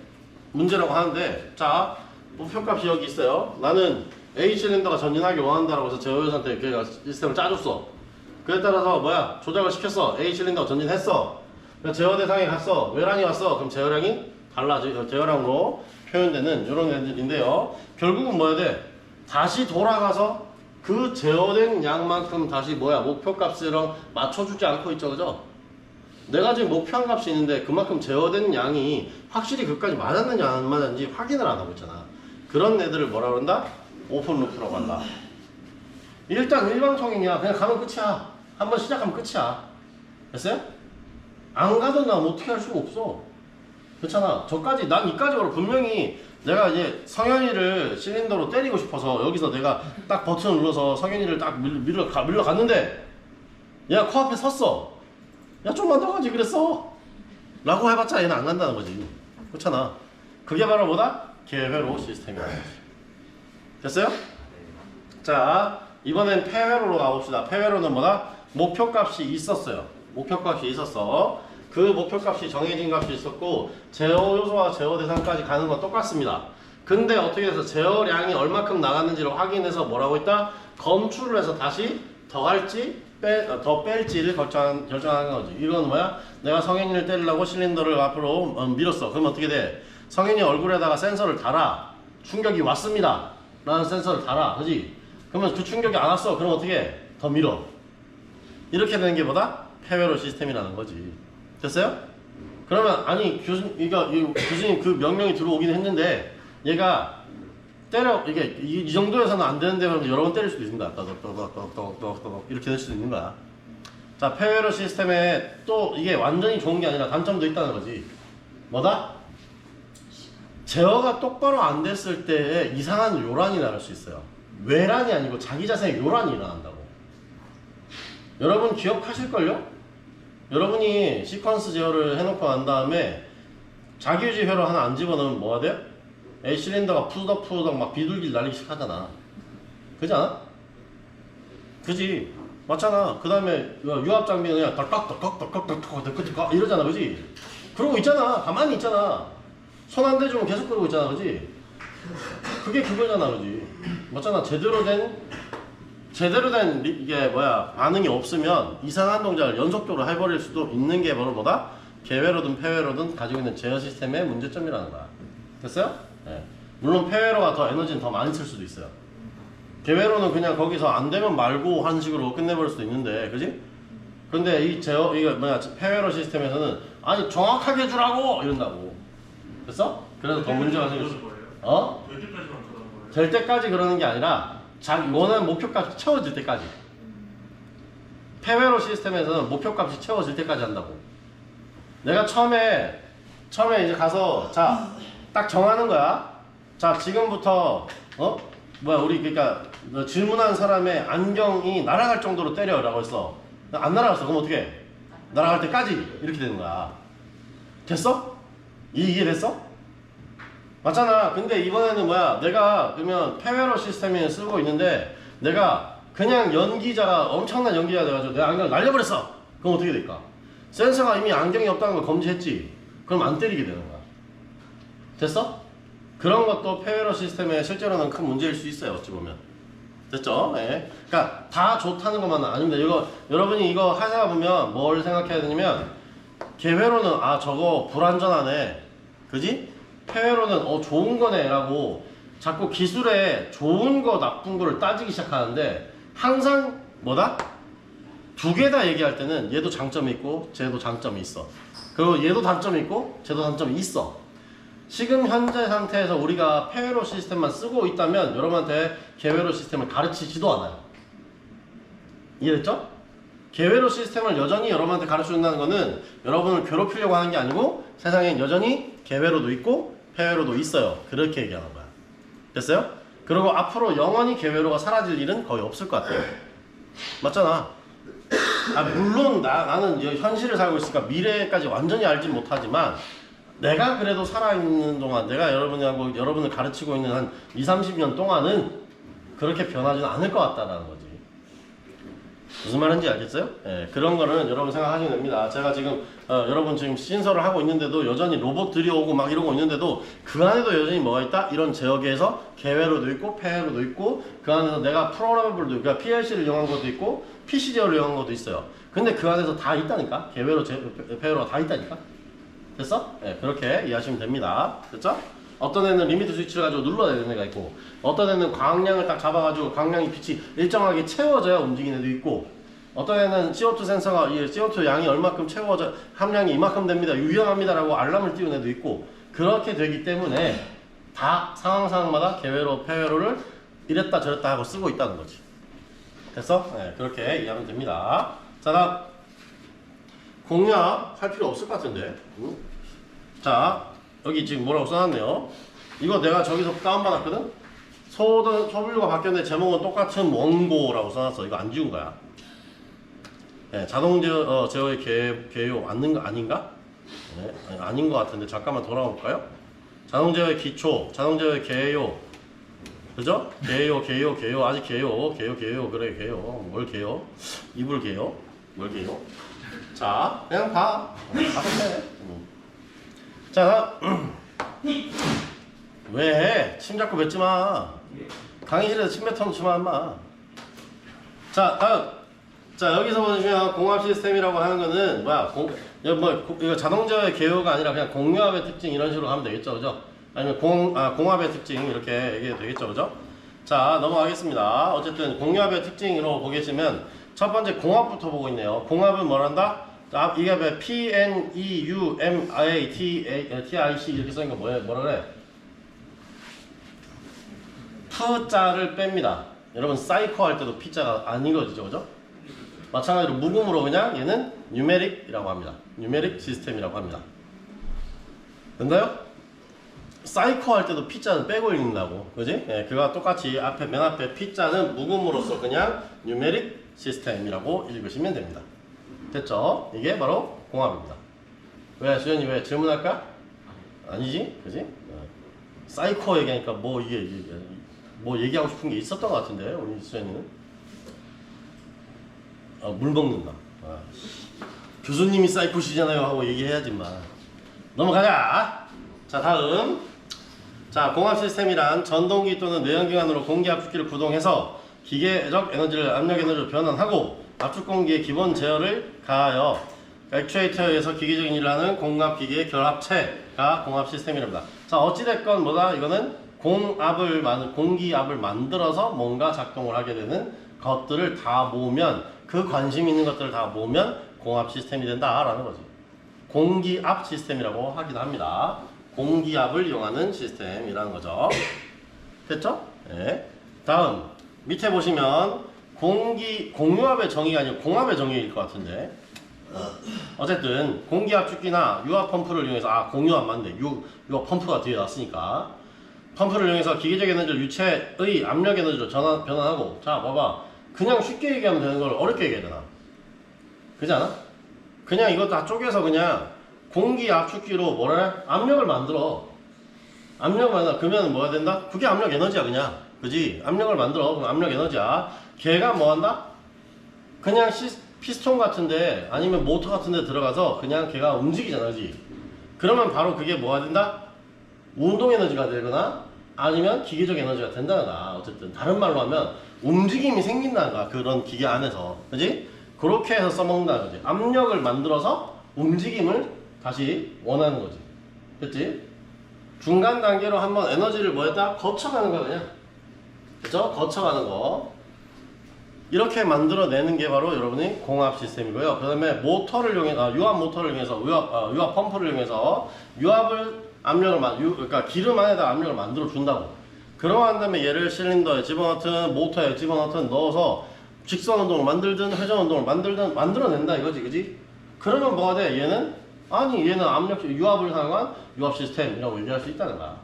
문제라고 하는데, 자, 목표값이 여기 있어요. 나는 A 실린더가 전진하기 원한다라고 해서 제어회사한테 걔가 시스템을 짜줬어. 그에 따라서 뭐야? 조작을 시켰어. A 실린더가 전진했어. 제어 대상에 갔어. 외란이 왔어. 그럼 제어량이 달라져. 제어량으로 표현되는 이런 애들인데요. 결국은 뭐야 돼? 다시 돌아가서 그 제어된 양만큼 다시 뭐야? 목표값이랑 맞춰주지 않고 있죠. 그죠? 내가 지금 목표한 값이 있는데 그만큼 제어된 양이 확실히 그까지 맞았느냐 안 맞았는지 확인을 안 하고 있잖아. 그런 애들을 뭐라 그런다? 오픈 루프라고 한다. 일단 일방통행이야. 그냥 가면 끝이야. 한번 시작하면 끝이야. 됐어요? 안 가던 난 어떻게 할 수가 없어. 그렇잖아. 난 이까지 바로 분명히 내가 이제 성현이를 실린더로 때리고 싶어서 여기서 내가 딱 버튼을 눌러서 성현이를 딱 밀러 갔는데 얘가 코앞에 섰어. 야, 좀만 더 가지 그랬어. 라고 해봤자 얘는 안 간다는 거지. 그렇잖아. 그게 바로 뭐다? 개회로 시스템이라는 거지. 됐어요? 자, 이번엔 폐회로로 가봅시다. 폐회로는 뭐다? 목표값이 있었어요. 목표값이 있었어. 그 목표값이 정해진 값이 있었고 제어 요소와 제어 대상까지 가는 건 똑같습니다. 근데 어떻게 해서 제어량이 얼마큼 나갔는지를 확인해서 뭐라고 했다? 검출을 해서 다시 더 할지 더 뺄지를 결정하는 거지. 이건 뭐야? 내가 성현이를 때리려고 실린더를 앞으로 밀었어. 그럼 어떻게 돼? 성현이 얼굴에다가 센서를 달아. 충격이 왔습니다. 라는 센서를 달아. 그지? 그러면 그 충격이 안 왔어. 그럼 어떻게 해? 더 밀어. 이렇게 되는 게 뭐다? 폐회로 시스템이라는 거지. 됐어요? 그러면 아니 교수님 그 명령이 들어오긴 했는데 얘가 때려 이게 이 정도에서는 안 되는데 그러면 여러 번 때릴 수도 있습니다. 떠덕 이렇게 될 수도 있는 거야. 자, 폐회로 시스템에 또 이게 완전히 좋은 게 아니라 단점도 있다는 거지. 뭐다? 제어가 똑바로 안 됐을 때 이상한 요란이 나올 수 있어요. 외란이 아니고 자기 자신의 요란이 일어난다고. 여러분 기억하실걸요? 여러분이 시퀀스 제어를 해놓고 난 다음에 자기유지 회로 하나 안 집어넣으면 뭐가 돼요? A 실린더가 푸덕푸덕 막 비둘기를 날리기 시작하잖아. 그지 않아? 그지? 맞잖아. 그 다음에 유압 장비는 그냥 덜깍덜깍덜깍덜깍 이러잖아. 그지? 그러고 있잖아. 가만히 있잖아. 손 안 대주면 계속 그러고 있잖아. 그지? 그게 그거잖아. 그지? 맞잖아. 제대로 된 제대로 된 이게 뭐야 반응이 없으면 이상한 동작을 연속적으로 해버릴 수도 있는 게 바로 뭐다? 개회로든 폐회로든 가지고 있는 제어 시스템의 문제점이라는 거야. 됐어요? 네. 물론 폐회로가 더 에너지는 더 많이 쓸 수도 있어요. 개회로는 그냥 거기서 안 되면 말고 하는 식으로 끝내버릴 수도 있는데, 그지? 근데 이 제어 이거 뭐야 폐회로 시스템에서는 아니 정확하게 해주라고 이런다고. 됐어? 그래서 더 문제가 생길 수. 어? 될 때까지만 그러는 거예요? 될 때까지 그러는 게 아니라 자기 원하는 목표값이 채워질 때까지. 폐회로 시스템에서는 목표값이 채워질 때까지 한다고. 내가 처음에 이제 가서 자 딱 정하는 거야. 자 지금부터 뭐야 우리 그러니까 질문한 사람의 안경이 날아갈 정도로 때려라고 했어. 안 날아갔어. 그럼 어떻게 해? 날아갈 때까지 이렇게 되는 거야. 됐어? 이해됐어? 맞잖아. 근데 이번에는 뭐야 내가 그러면 폐회로 시스템을 쓰고 있는데 내가 그냥 연기자가 엄청난 연기자가 돼가지고 내 안경을 날려버렸어. 그럼 어떻게 될까? 센서가 이미 안경이 없다는 걸 검지했지. 그럼 안 때리게 되는 거야. 됐어? 그런 것도 폐회로 시스템에 실제로는 큰 문제일 수 있어요. 어찌 보면. 됐죠? 네. 그러니까 다 좋다는 것만은 아닙니다. 여러분이 이거 하다가 보면 뭘 생각해야 되냐면 개회로는 아 저거 불안전하네. 그지? 폐회로는 좋은 거네 라고 자꾸 기술에 좋은 거 나쁜 거를 따지기 시작하는데 항상 뭐다? 두 개 다 얘기할 때는 얘도 장점이 있고 쟤도 장점이 있어. 그리고 얘도 단점이 있고 쟤도 단점이 있어. 지금 현재 상태에서 우리가 폐회로 시스템만 쓰고 있다면 여러분한테 개회로 시스템을 가르치지도 않아요. 이해됐죠? 개회로 시스템을 여전히 여러분한테 가르쳐준다는 거는 여러분을 괴롭히려고 하는 게 아니고 세상엔 여전히 개회로도 있고 폐회로도 있어요. 그렇게 얘기하는 거야. 됐어요? 그리고 앞으로 영원히 개회로가 사라질 일은 거의 없을 것 같아요. 맞잖아. 물론 나는 현실을 살고 있으니까 미래까지 완전히 알진 못하지만 내가 그래도 살아있는 동안 내가 여러분을 가르치고 있는 한 20-30년 동안은 그렇게 변하지는 않을 것 같다라는 거지. 무슨 말인지 알겠어요? 예, 그런 거는 여러분 생각하시면 됩니다. 제가 지금 여러분 지금 신설을 하고 있는데도 여전히 로봇들이 오고 막 이러고 있는데도 그 안에도 여전히 뭐가 있다? 이런 제어계에서 개회로도 있고 폐회로도 있고 그 안에서 내가 프로그래머블도 그러니까 PLC를 이용한 것도 있고 PC 제어를 이용한 것도 있어요. 근데 그 안에서 다 있다니까? 개회로, 폐회로가 다 있다니까? 됐어? 네, 그렇게 이해하시면 됩니다. 됐죠? 어떤 애는 리미트 스위치를 가지고 눌러야 되는 애가 있고 어떤 애는 광량을 딱 잡아가지고 광량이 빛이 일정하게 채워져야 움직이는 애도 있고 어떤 애는 CO2 센서가 이 CO2 양이 얼마큼 채워져 함량이 이만큼 됩니다. 유용합니다 라고 알람을 띄우는 애도 있고 그렇게 되기 때문에 다 상황마다 개회로 폐회로를 이랬다 저랬다 하고 쓰고 있다는 거지. 됐어? 네, 그렇게 이해하면 됩니다. 자 다음 공략 할 필요 없을 것 같은데. 자 여기 지금 뭐라고 써놨네요. 이거 내가 저기서 다운받았거든. 소분류가 바뀌었는데 제목은 똑같은 원고라고 써놨어. 이거 안 지운 거야. 네, 자동 제어의 개요 아닌가? 네, 아닌 것 같은데 잠깐만 돌아가 볼까요? 자동 제어의 기초, 자동 제어의 개요, 그죠? 개요 아직 개요 그래 개요. 뭘 개요? 이불 개요? 뭘 개요? 자, 그냥 봐. 돼. 자, 왜? 침 자꾸 뱉지 마. 강의실에서 침 뱉어놓지 마, 인마. 자, 다음. 자, 여기서 보시면 공합 시스템이라고 하는 거는 뭐야? 이거 자동제어의 개요가 아니라 그냥 공유합의 특징 이런 식으로 하면 되겠죠, 그죠? 아니면 공합의 특징 이렇게 얘기해도 되겠죠, 그죠? 자, 넘어가겠습니다. 어쨌든 공유합의 특징으로 보겠으면 첫 번째 공합부터 보고 있네요. 공합은 뭐란다? 이게 PNEUMIATIC 이렇게 써니까 뭐라 그래? P자를 뺍니다. 여러분 사이코 할 때도 P자가 안 읽어지죠, 그죠? 마찬가지로 묵음으로 그냥 얘는 뉴메릭이라고 합니다. 뉴메릭 시스템이라고 합니다. 됐나요? 사이코 할 때도 P자는 빼고 읽는다고, 그지? 예, 그거와 똑같이 맨 앞에 P자는 묵음으로써 그냥 뉴메릭 시스템이라고 읽으시면 됩니다. 됐죠? 이게 바로 공합입니다. 왜 수현이 왜 질문할까? 아니지, 그지? 사이코 얘기하니까 뭐 얘기하고 싶은 게 있었던 것 같은데 우리 수현이는 물 먹는다. 교수님이 사이코시잖아요 하고 얘기해야지만. 넘어가자. 자 다음. 자 공합 시스템이란 전동기 또는 내연기관으로 공기 압축기를 구동해서 기계적 에너지를 압력 에너지로 변환하고 압축 공기의 기본 제어를 가하여 액추에이터에서 기계적인 일을 하는 공압 기계의 결합체가 공압 시스템이랍니다. 자, 어찌됐건 뭐다? 이거는 공기압을 만들어서 뭔가 작동을 하게 되는 것들을 다 모으면, 그 관심 있는 것들을 다 모으면 공압 시스템이 된다라는 거지. 공기압 시스템이라고 하기도 합니다. 공기압을 이용하는 시스템이라는 거죠. 됐죠? 네. 다음 밑에 보시면 공유압의 정의가 아니고 공압의 정의일 것 같은데, 어쨌든 공기압축기나 유압 펌프를 이용해서, 공유압 맞네. 유압 펌프가 뒤에 났으니까 펌프를 이용해서 기계적 에너지를 유체의 압력 에너지로 변환하고. 자, 봐봐. 그냥 쉽게 얘기하면 되는 걸 어렵게 얘기해야 되나? 그렇지 않아? 그냥 이거 다 쪼개서 그냥 공기 압축기로 압력을 만들어. 그러면 뭐가 된다? 그게 압력 에너지야, 그냥. 그지? 압력을 만들어. 그럼 압력 에너지야. 걔가 뭐 한다? 그냥 피스톤 같은데 아니면 모터 같은데 들어가서 그냥 걔가 움직이잖아, 그지? 그러면 바로 그게 뭐가 된다? 운동 에너지가 되거나 아니면 기계적 에너지가 된다는 거야. 어쨌든 다른 말로 하면 움직임이 생긴다는 거야, 그런 기계 안에서. 그지? 그렇게 해서 써먹는다는 거지. 압력을 만들어서 움직임을 다시 원하는 거지. 그치? 중간 단계로 한번 에너지를 뭐했다? 거쳐가는 거야, 그냥. 그죠? 거쳐가는 거. 이렇게 만들어내는 게 바로 여러분이 공압 시스템이고요. 그 다음에 모터를 이용해서, 유압 모터를 이용해서, 유압 펌프를 이용해서 그러니까 기름 안에다 압력을 만들어 준다고. 그러한 다음에 얘를 실린더에 집어넣든 모터에 집어넣든 넣어서 직선 운동을 만들든 회전 운동을 만들든 만들어낸다 이거지, 그지? 그러면 뭐가 돼? 얘는 유압을 사용한 유압 시스템이라고 얘기할 수 있다는 거야.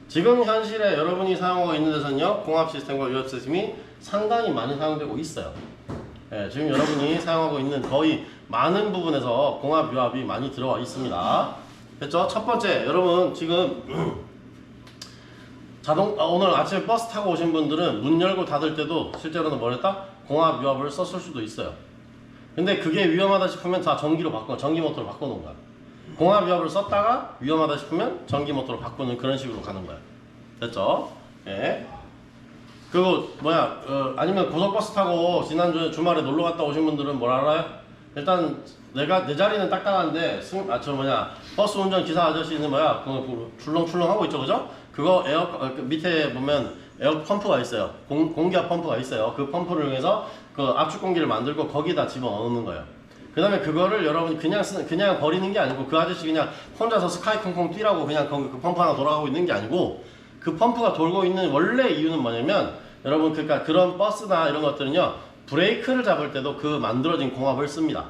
지금 현실에 여러분이 사용하고 있는 데서는요, 공압 시스템과 유압 시스템이 상당히 많이 사용되고 있어요. 예, 지금 여러분이 사용하고 있는 거의 많은 부분에서 공압, 유압이 많이 들어와 있습니다. 됐죠? 첫 번째, 여러분 지금 오늘 아침에 버스 타고 오신 분들은 문 열고 닫을 때도 실제로는 뭐랬다? 공압, 유압을 썼을 수도 있어요. 근데 그게 위험하다 싶으면 다 전기 모터로 바꿔놓은 거야. 공압, 유압을 썼다가 위험하다 싶으면 전기 모터로 바꾸는 그런 식으로 가는 거야. 됐죠? 예. 그리고 아니면 고속버스 타고 지난주에 주말에 놀러 갔다 오신 분들은 뭘 알아요? 일단 내 자리는 딱딱한데 버스 운전 기사 아저씨는 출렁출렁 하고 있죠, 그죠? 그거 밑에 보면 에어 펌프가 있어요. 공기압 펌프가 있어요. 그 펌프를 이용해서 그 압축 공기를 만들고 거기다 집어넣는 거예요. 그 다음에 그거를 여러분이 그냥 버리는 게 아니고, 그 아저씨 그냥 혼자서 스카이 콩콩 뛰라고 그냥 그 펌프 하나 돌아가고 있는 게 아니고, 그 펌프가 돌고 있는 원래 이유는 뭐냐면, 여러분 그러니까 그런 버스나 이런 것들은요, 브레이크를 잡을 때도 그 만들어진 공압을 씁니다.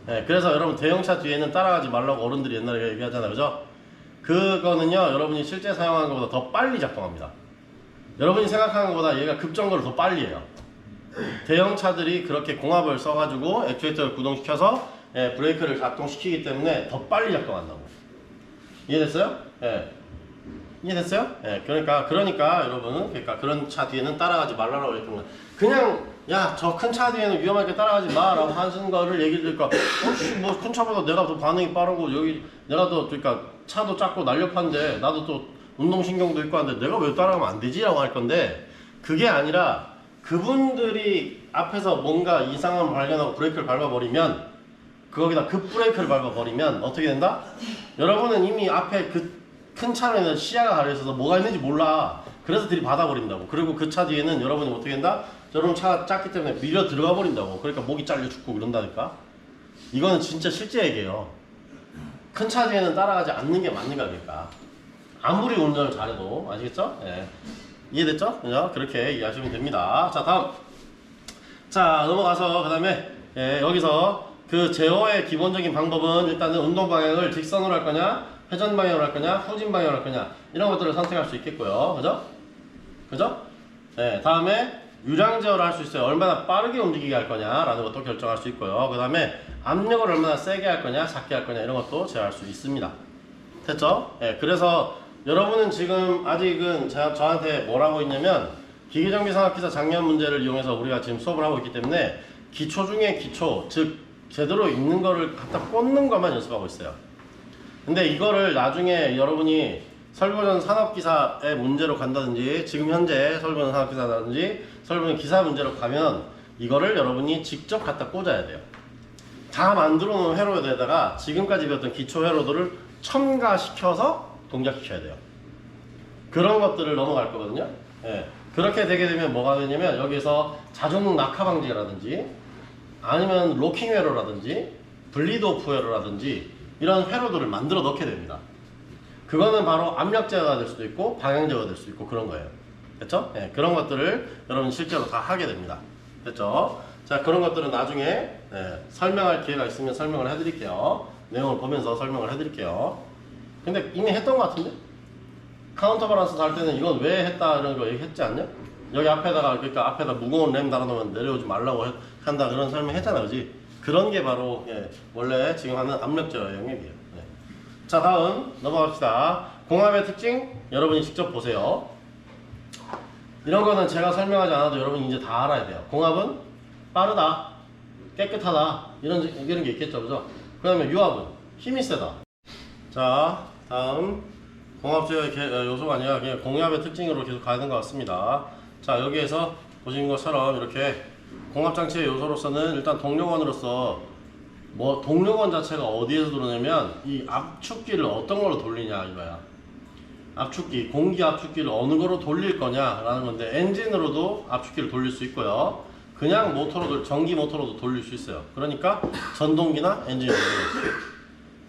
네, 그래서 여러분 대형차 뒤에는 따라가지 말라고 어른들이 옛날에 얘기하잖아요, 그죠? 그거는요, 여러분이 실제 사용하는 것보다 더 빨리 작동합니다. 여러분이 생각하는 것보다 얘가 급정거를 더 빨리 해요. 대형차들이 그렇게 공압을 써가지고 액추에이터를 구동시켜서 브레이크를 작동시키기 때문에 더 빨리 작동한다고. 이해됐어요? 예. 이해됐어요? 예. 그러니까 여러분은 그런 차 뒤에는 따라가지 말라고 얘기합니다. 그냥 저 큰 차 뒤에는 위험하게 따라가지 마라고 하시는 거를 얘기를 들으니까 뭐 큰 차보다 내가 더 반응이 빠르고 여기 내가 더 그러니까 차도 작고 날렵한데 나도 또 운동신경도 있고 한데 내가 왜 따라가면 안 되지라고 할 건데, 그게 아니라 그분들이 앞에서 뭔가 이상함을 발견하고 브레이크를 밟아버리면, 거기다 급브레이크를 밟아버리면 어떻게 된다? 여러분은 이미 앞에 그 큰 차로에는 시야가 가려져서 뭐가 있는지 몰라. 그래서 들이받아버린다고. 그리고 그 차 뒤에는 여러분이 어떻게 된다? 여러분 차가 작기 때문에 밀려 들어가 버린다고. 그러니까 목이 잘려 죽고 이런다니까. 이거는 진짜 실제 얘기예요. 큰 차 뒤에는 따라가지 않는 게 맞는 거니까. 아무리 운전을 잘해도. 아시겠죠? 예. 이해됐죠? 그렇게 이해하시면 됩니다. 자, 다음. 자, 넘어가서 그 다음에 여기서 그 제어의 기본적인 방법은 일단은 운동 방향을 직선으로 할 거냐, 회전 방향으로 할 거냐, 후진 방향으로 할 거냐, 이런 것들을 선택할 수 있겠고요. 그죠? 네, 다음에 유량 제어를 할 수 있어요. 얼마나 빠르게 움직이게 할 거냐라는 것도 결정할 수 있고요. 그 다음에 압력을 얼마나 세게 할 거냐, 작게 할 거냐, 이런 것도 제어할 수 있습니다. 됐죠? 네, 그래서 여러분은 지금 아직은 저한테 뭐라고 있냐면, 기계정비산업기사 작년 문제를 이용해서 우리가 지금 수업을 하고 있기 때문에 기초 중에 기초, 즉 제대로 있는 거를 갖다 꽂는 것만 연습하고 있어요. 근데 이거를 나중에 여러분이 설보전 산업기사의 문제로 간다든지 지금 현재 설보전 산업기사라든지 설보전 기사 문제로 가면 이거를 여러분이 직접 갖다 꽂아야 돼요. 다 만들어 놓은 회로에다가 지금까지 배웠던 기초 회로들을 첨가시켜서 동작시켜야 돼요. 그런 것들을 넘어갈 거거든요. 예. 그렇게 되게 되면 뭐가 되냐면 여기서 자동 낙하 방지라든지 아니면 로킹 회로라든지 블리드 오프 회로라든지 이런 회로들을 만들어 넣게 됩니다. 그거는 바로 압력 제어가 될 수도 있고 방향 제어가 될 수도 있고 그런 거예요. 됐죠? 예, 그런 것들을 여러분 실제로 다 하게 됩니다. 됐죠? 자, 그런 것들은 나중에 설명할 기회가 있으면 설명을 해드릴게요. 내용을 보면서 설명을 해드릴게요. 근데 이미 했던 것 같은데? 카운터 밸런스 할 때는 이건 왜 했다 이런 거 얘기했지 않냐? 여기 앞에다가 그러니까 앞에다 무거운 램 달아놓으면 내려오지 말라고 한다 그런 설명 했잖아, 그지? 그런 게 바로 원래 지금 하는 압력 제어 영역이에요. 자, 다음 넘어갑시다. 공압의 특징 여러분이 직접 보세요. 이런 거는 제가 설명하지 않아도 여러분이 이제 다 알아야 돼요. 공압은 빠르다, 깨끗하다 이런 게 있겠죠, 그죠? 그 다음에 유압은 힘이 세다. 자, 다음 공압제어의 요소가 아니라 그냥 공압의 특징으로 계속 가야 되는 것 같습니다. 자, 여기에서 보신 것처럼 이렇게 공압장치의 요소로서는 일단 동력원으로서 동력원 자체가 어디에서 들어오냐면 이 압축기를 어떤 걸로 돌리냐 이거야. 압축기, 공기 압축기를 어느 거로 돌릴 거냐 라는 건데 엔진으로도 압축기를 돌릴 수 있고요. 그냥 모터로도, 전기 모터로도 돌릴 수 있어요. 그러니까 전동기나 엔진으로 돌릴 수 있어요.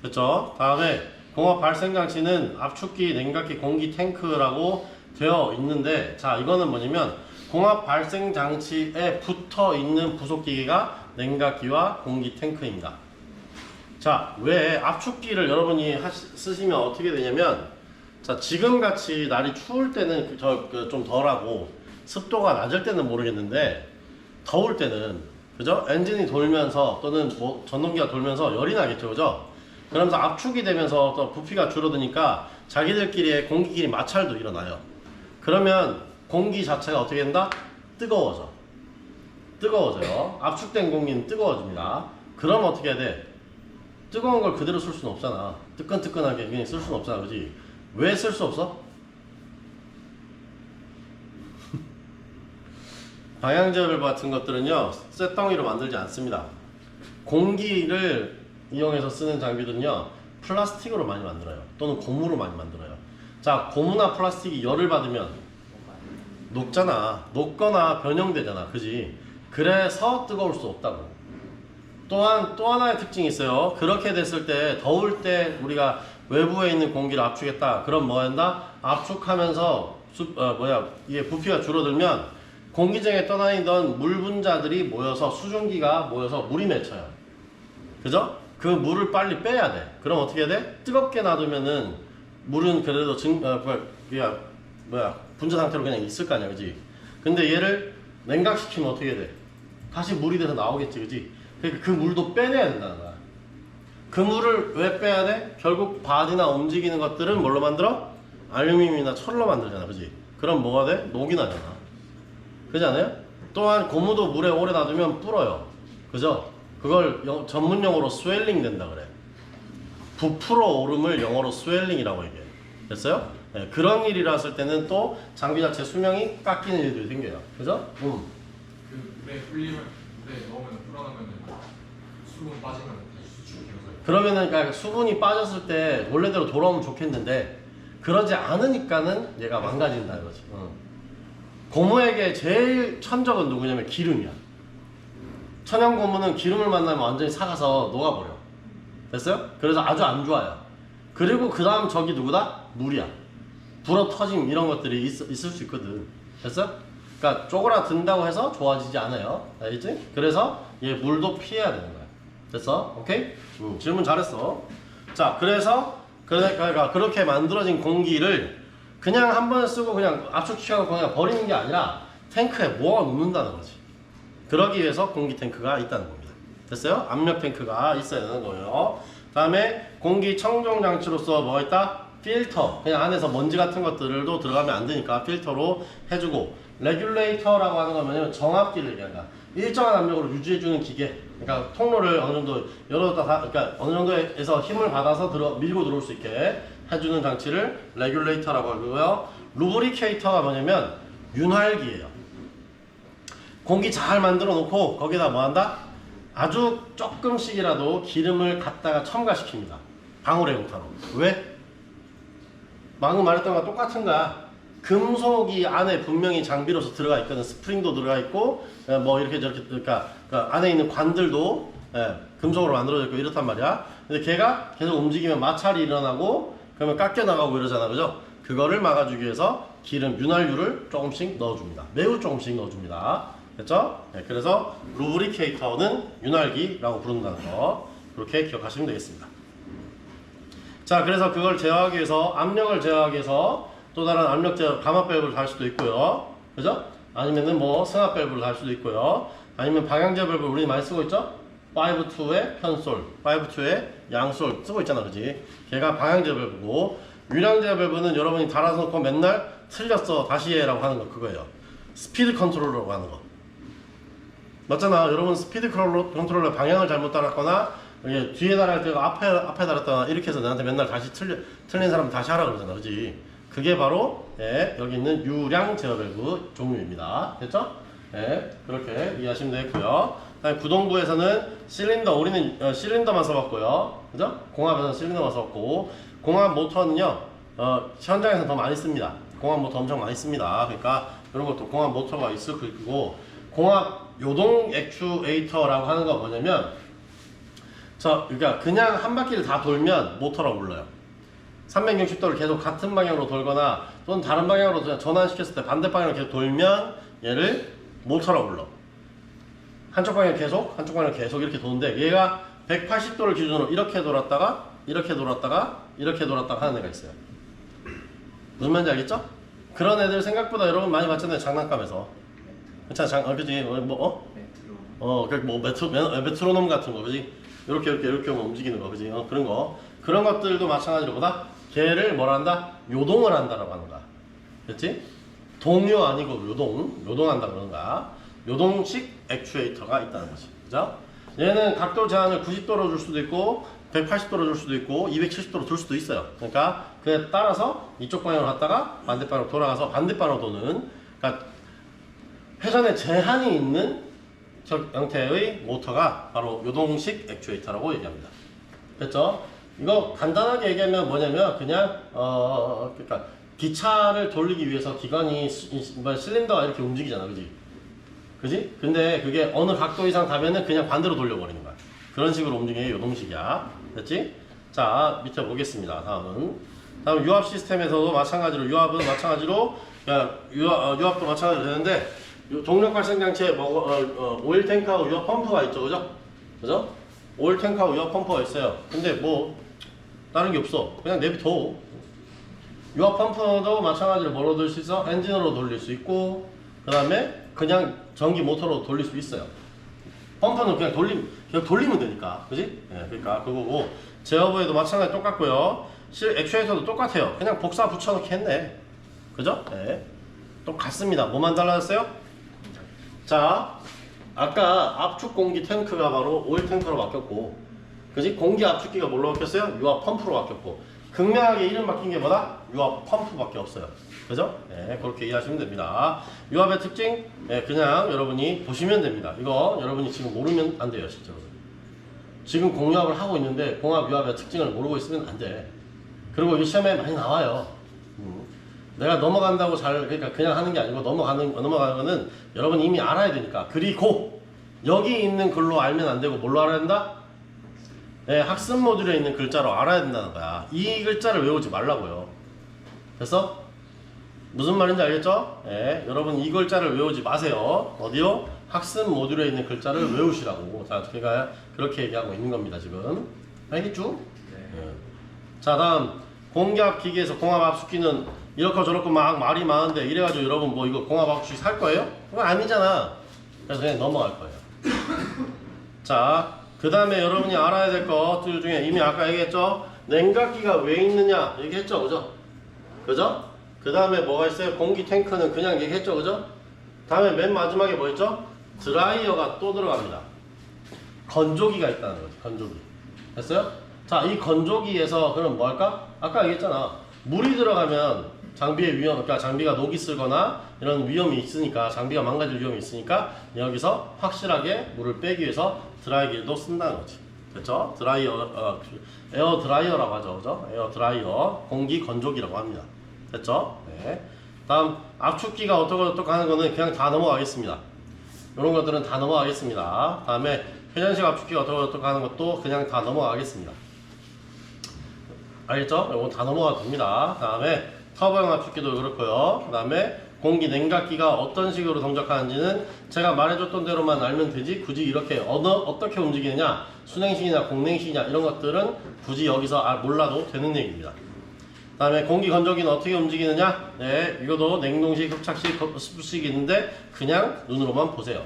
됐죠? 다음에 공압 발생 장치는 압축기, 냉각기, 공기 탱크라고 되어 있는데, 자, 이거는 뭐냐면 공압 발생 장치에 붙어 있는 부속 기계가 냉각기와 공기 탱크입니다. 자, 왜 압축기를 여러분이 쓰시면 어떻게 되냐면, 자, 지금 같이 날이 추울 때는 좀 덜하고 습도가 낮을 때는 모르겠는데 더울 때는, 그죠? 엔진이 돌면서 또는 뭐 전동기가 돌면서 열이 나겠죠, 그죠? 그러면서 압축이 되면서 또 부피가 줄어드니까 자기들끼리의 공기끼리 마찰도 일어나요. 그러면 공기 자체가 어떻게 된다? 뜨거워져요. 압축된 공기는 뜨거워집니다. 그럼 어떻게 해야 돼? 뜨거운 걸 그대로 쓸 수는 없잖아. 뜨끈뜨끈하게 그냥 쓸 수는 없잖아, 그지? 왜 쓸 수 없어? 방향제어를 같은 것들은요, 쇳덩이로 만들지 않습니다. 공기를 이용해서 쓰는 장비들은요, 플라스틱으로 많이 만들어요. 또는 고무로 많이 만들어요. 자, 고무나 플라스틱이 열을 받으면 녹잖아. 녹거나 변형되잖아, 그지? 그래서 뜨거울 수 없다고. 또한 또 하나의 특징이 있어요. 그렇게 됐을 때, 더울 때 우리가 외부에 있는 공기를 압축했다. 그럼 뭐 한다? 압축하면서 이게 부피가 줄어들면 공기중에 떠다니던 물 분자들이 모여서, 수증기가 모여서 물이 맺혀요. 그죠? 그 물을 빨리 빼야 돼. 그럼 어떻게 해야 돼? 뜨겁게 놔두면은 물은 그래도 분자 상태로 그냥 있을 거 아니야, 그지? 근데 얘를 냉각시키면 어떻게 해야 돼? 다시 물이 돼서 나오겠지, 그지? 그러니까 그 물도 빼내야 된다는 거야. 그 물을 왜 빼야 돼? 결국 바디나 움직이는 것들은 뭘로 만들어? 알루미늄이나 철로 만들잖아, 그지? 그럼 뭐가 돼? 녹이 나잖아. 그렇지 않아요? 또한 고무도 물에 오래 놔두면 불어요. 그죠? 그걸 전문용어로 스웰링 된다 그래. 부풀어 오름을 영어로 스웰링이라고 얘기해. 됐어요? 네, 그런 일이 일어났을 때는 또 장비 자체 수명이 깎이는 일들이 생겨요. 그죠? 그 물에 불리면 물에 넣으면 불어나면 수분 빠지면 다시 수축해서. 그러면은 그러니까 수분이 빠졌을 때 원래대로 돌아오면 좋겠는데 그러지 않으니까는 얘가 망가진다 이거지. 고무에게 제일 천적은 누구냐면 기름이야. 천연 고무는 기름을 만나면 완전히 삭아서 녹아버려. 됐어요? 그래서 아주 안 좋아요. 그리고 그 다음 적이 누구다? 물이야. 불어 터짐 이런 것들이 있을 수 있거든. 됐어? 그러니까 쪼그라든다고 해서 좋아지지 않아요. 알겠지? 그래서 얘 물도 피해야 되는 거야. 됐어? 오케이? 질문 잘했어. 자, 그래서 그러니까 그렇게 만들어진 공기를 그냥 한 번 쓰고 그냥 압축시켜서 그냥 버리는 게 아니라 탱크에 모아 놓는다는 거지. 그러기 위해서 공기 탱크가 있다는 겁니다. 됐어요? 압력 탱크가 있어야 되는 거예요. 다음에 공기 청정 장치로서 뭐가 있다? 필터. 그냥 안에서 먼지 같은 것들도 들어가면 안 되니까 필터로 해주고, 레귤레이터라고 하는 건 뭐냐면 정압기를 얘기한다. 일정한 압력으로 유지해주는 기계. 그러니까 통로를 어느 정도 열어뒀다 그러니까 어느 정도에서 힘을 받아서 밀고 들어올 수 있게 해주는 장치를 레귤레이터라고 하고요. 루브리케이터가 뭐냐면 윤활기예요. 공기 잘 만들어 놓고 거기다 뭐 한다? 아주 조금씩이라도 기름을 갖다가 첨가시킵니다. 방울의 용타로. 왜? 방금 말했던 거랑 똑같은 거야. 금속이 안에 분명히 장비로서 들어가 있거든. 스프링도 들어가 있고 뭐 이렇게 저렇게 그러니까 그 안에 있는 관들도 금속으로 만들어져 있고 이렇단 말이야. 근데 걔가 계속 움직이면 마찰이 일어나고 그러면 깎여 나가고 이러잖아, 그죠? 그거를 막아주기 위해서 기름 윤활유를 조금씩 넣어줍니다. 매우 조금씩 넣어줍니다. 됐죠? 네, 그래서 루브리케이터는 윤활기라고 부른다는 거 그렇게 기억하시면 되겠습니다. 자, 그래서 그걸 제어하기 위해서 압력을 제어하기 위해서 또 다른 압력 제어 감압 밸브를 달 수도 있고요, 그죠? 아니면은 뭐 승합 밸브를 달 수도 있고요. 아니면 방향 제어 밸브 우리 많이 쓰고 있죠? 5-2의 편솔, 5-2의 양솔 쓰고 있잖아, 그지? 걔가 방향 제어 밸브고 유량 제어 밸브는 여러분이 달아서 놓고 맨날 틀렸어 다시 해라고 하는 거 그거예요. 스피드 컨트롤러라고 하는 거. 맞잖아. 여러분 스피드 컨트롤러 방향을 잘못 달았거나 이게 뒤에 달할 때가 앞에 달았다가 이렇게 해서 나한테 맨날 다시 틀린 사람 다시 하라 그러잖아, 그지? 그게 바로 여기 있는 유량 제어 밸브 종류입니다. 됐죠? 그렇게 이해하시면 되겠고요. 다음에 구동부에서는 실린더, 우리는 실린더만 써봤고요, 그죠? 공합에서는 실린더만 써봤고, 공합 모터는요 현장에서 더 많이 씁니다. 공합 모터 엄청 많이 씁니다. 그러니까 이런 것도 공합 모터가 있을 거고, 공합 요동 액추에이터라고 하는 거 뭐냐면 그러니까 그냥 한 바퀴를 다 돌면 모터라고 불러요. 360도를 계속 같은 방향으로 돌거나 또는 다른 방향으로 그냥 전환시켰을 때 반대 방향으로 계속 돌면 얘를 모터라고 불러. 한쪽 방향 계속, 한쪽 방향 계속 이렇게 도는데 얘가 180도를 기준으로 이렇게 돌았다가 이렇게 돌았다가 이렇게 돌았다가 하는 애가 있어요. 무슨 말인지 알겠죠? 그런 애들 생각보다 여러분 많이 봤잖아요, 장난감에서. 그렇잖아, 그지? 메트로놈 같은 거, 그지? 이렇게 움직이는 거, 그지? 그런 거. 그런 것들도 마찬가지로 보다 걔를 뭐라 한다? 요동을 한다라고 하는 거야. 그렇지? 동요 아니고 요동한다 그러는 거야. 요동식 액추에이터가 있다는 거지. 그죠? 얘는 각도 제한을 90도로 줄 수도 있고 180도로 줄 수도 있고 270도로 둘 수도 있어요. 그러니까 그에 따라서 이쪽 방향으로 갔다가 반대방향으로 돌아가서 반대방향으로 도는, 그러니까 회전에 제한이 있는 형태의 모터가 바로 요동식 액추에이터라고 얘기합니다. 됐죠? 이거 간단하게 얘기하면 뭐냐면 그냥 그러니까 기차를 돌리기 위해서 기관이 실린더가 이렇게 움직이잖아, 그지? 근데 그게 어느 각도 이상 가면은 그냥 반대로 돌려버리는 거야. 그런 식으로 움직이는 게 요동식이야. 됐지? 자, 밑에 보겠습니다. 다음 유압 시스템에서도 마찬가지로 유압은 마찬가지로 유압도 마찬가지로 되는데 동력 발생 장치에 오일 탱크하고 유압 펌프가 있죠, 그죠? 오일 탱크하고 유압 펌프가 있어요. 근데 뭐 다른 게 없어. 그냥 내비둬. 유압 펌프도 마찬가지로 뭐로 돌릴 수 있어? 엔진으로 돌릴 수 있고, 그 다음에 그냥 전기 모터로 돌릴 수 있어요. 펌프는 그냥 돌리면 되니까, 그지? 그러니까 그거고, 제어부에도 마찬가지 똑같고요. 액추에이터도 똑같아요. 그냥 복사 붙여넣기 했네. 그죠? 똑같습니다. 뭐만 달라졌어요? 자, 아까 압축 공기 탱크가 바로 오일 탱크로 바뀌었고, 그지? 공기 압축기가 뭘로 바뀌었어요? 유압 펌프로 바뀌었고, 극명하게 이름 바뀐 게 뭐다? 유압 펌프밖에 없어요. 그죠? 그렇게 이해하시면 됩니다. 유압의 특징, 그냥 여러분이 보시면 됩니다. 이거 여러분이 지금 모르면 안 돼요, 실제로. 지금 공유압을 하고 있는데 공합 유압의 특징을 모르고 있으면 안 돼. 그리고 이 시험에 많이 나와요. 내가 넘어간다고 그러니까 그냥 하는 게 아니고 넘어가는 거는 여러분이 이미 알아야 되니까. 그리고 여기 있는 글로 알면 안 되고 뭘로 알아야 된다? 학습 모듈에 있는 글자로 알아야 된다는 거야. 이 글자를 외우지 말라고요. 그래서 무슨 말인지 알겠죠? 여러분 이 글자를 외우지 마세요. 어디요? 학습 모듈에 있는 글자를 외우시라고. 자, 제가 그렇게 얘기하고 있는 겁니다, 지금. 알겠죠? 자, 다음 공기압 기계에서 공합 압축기는 이렇고 저렇고 막 말이 많은데 이래가지고 여러분 뭐 이거 공합 압축기 살 거예요? 그건 아니잖아. 그래서 그냥 넘어갈 거예요. 자, 그 다음에 여러분이 알아야 될 것들 중에 이미 아까 얘기했죠? 냉각기가 왜 있느냐 얘기했죠, 그죠? 그 다음에 뭐가 있어요? 공기 탱크는 그냥 얘기했죠, 그죠? 다음에 맨 마지막에 뭐 있죠? 드라이어가 또 들어갑니다. 건조기가 있다는 거지, 건조기. 됐어요? 자, 이 건조기에서 그럼 뭐 할까? 아까 얘기했잖아. 물이 들어가면 장비의 위험, 그러니까 장비가 녹이 슬거나 이런 위험이 있으니까, 장비가 망가질 위험이 있으니까 여기서 확실하게 물을 빼기 위해서 드라이기도 쓴다는 거지. 됐죠? 에어 드라이어라고 하죠. 그죠? 에어 드라이어, 공기 건조기라고 합니다. 됐죠? 네. 다음 압축기가 어떻게 하는 거는 그냥 다 넘어가겠습니다. 이런 것들은 다 넘어가겠습니다. 다음에 회전식 압축기가 어떻게 하는 것도 그냥 다 넘어가겠습니다. 알겠죠? 이건 다 넘어가도 됩니다. 다음에 터보형 압축기도 그렇고요. 그 다음에 공기 냉각기가 어떤 식으로 동작하는지는 제가 말해줬던 대로만 알면 되지, 굳이 이렇게 어떻게 움직이느냐, 순행식이냐 공냉식이냐 이런 것들은 굳이 여기서 몰라도 되는 얘기입니다. 그 다음에 공기 건조기는 어떻게 움직이느냐, 네, 이것도 냉동식, 흡착식, 습식 있는데 그냥 눈으로만 보세요.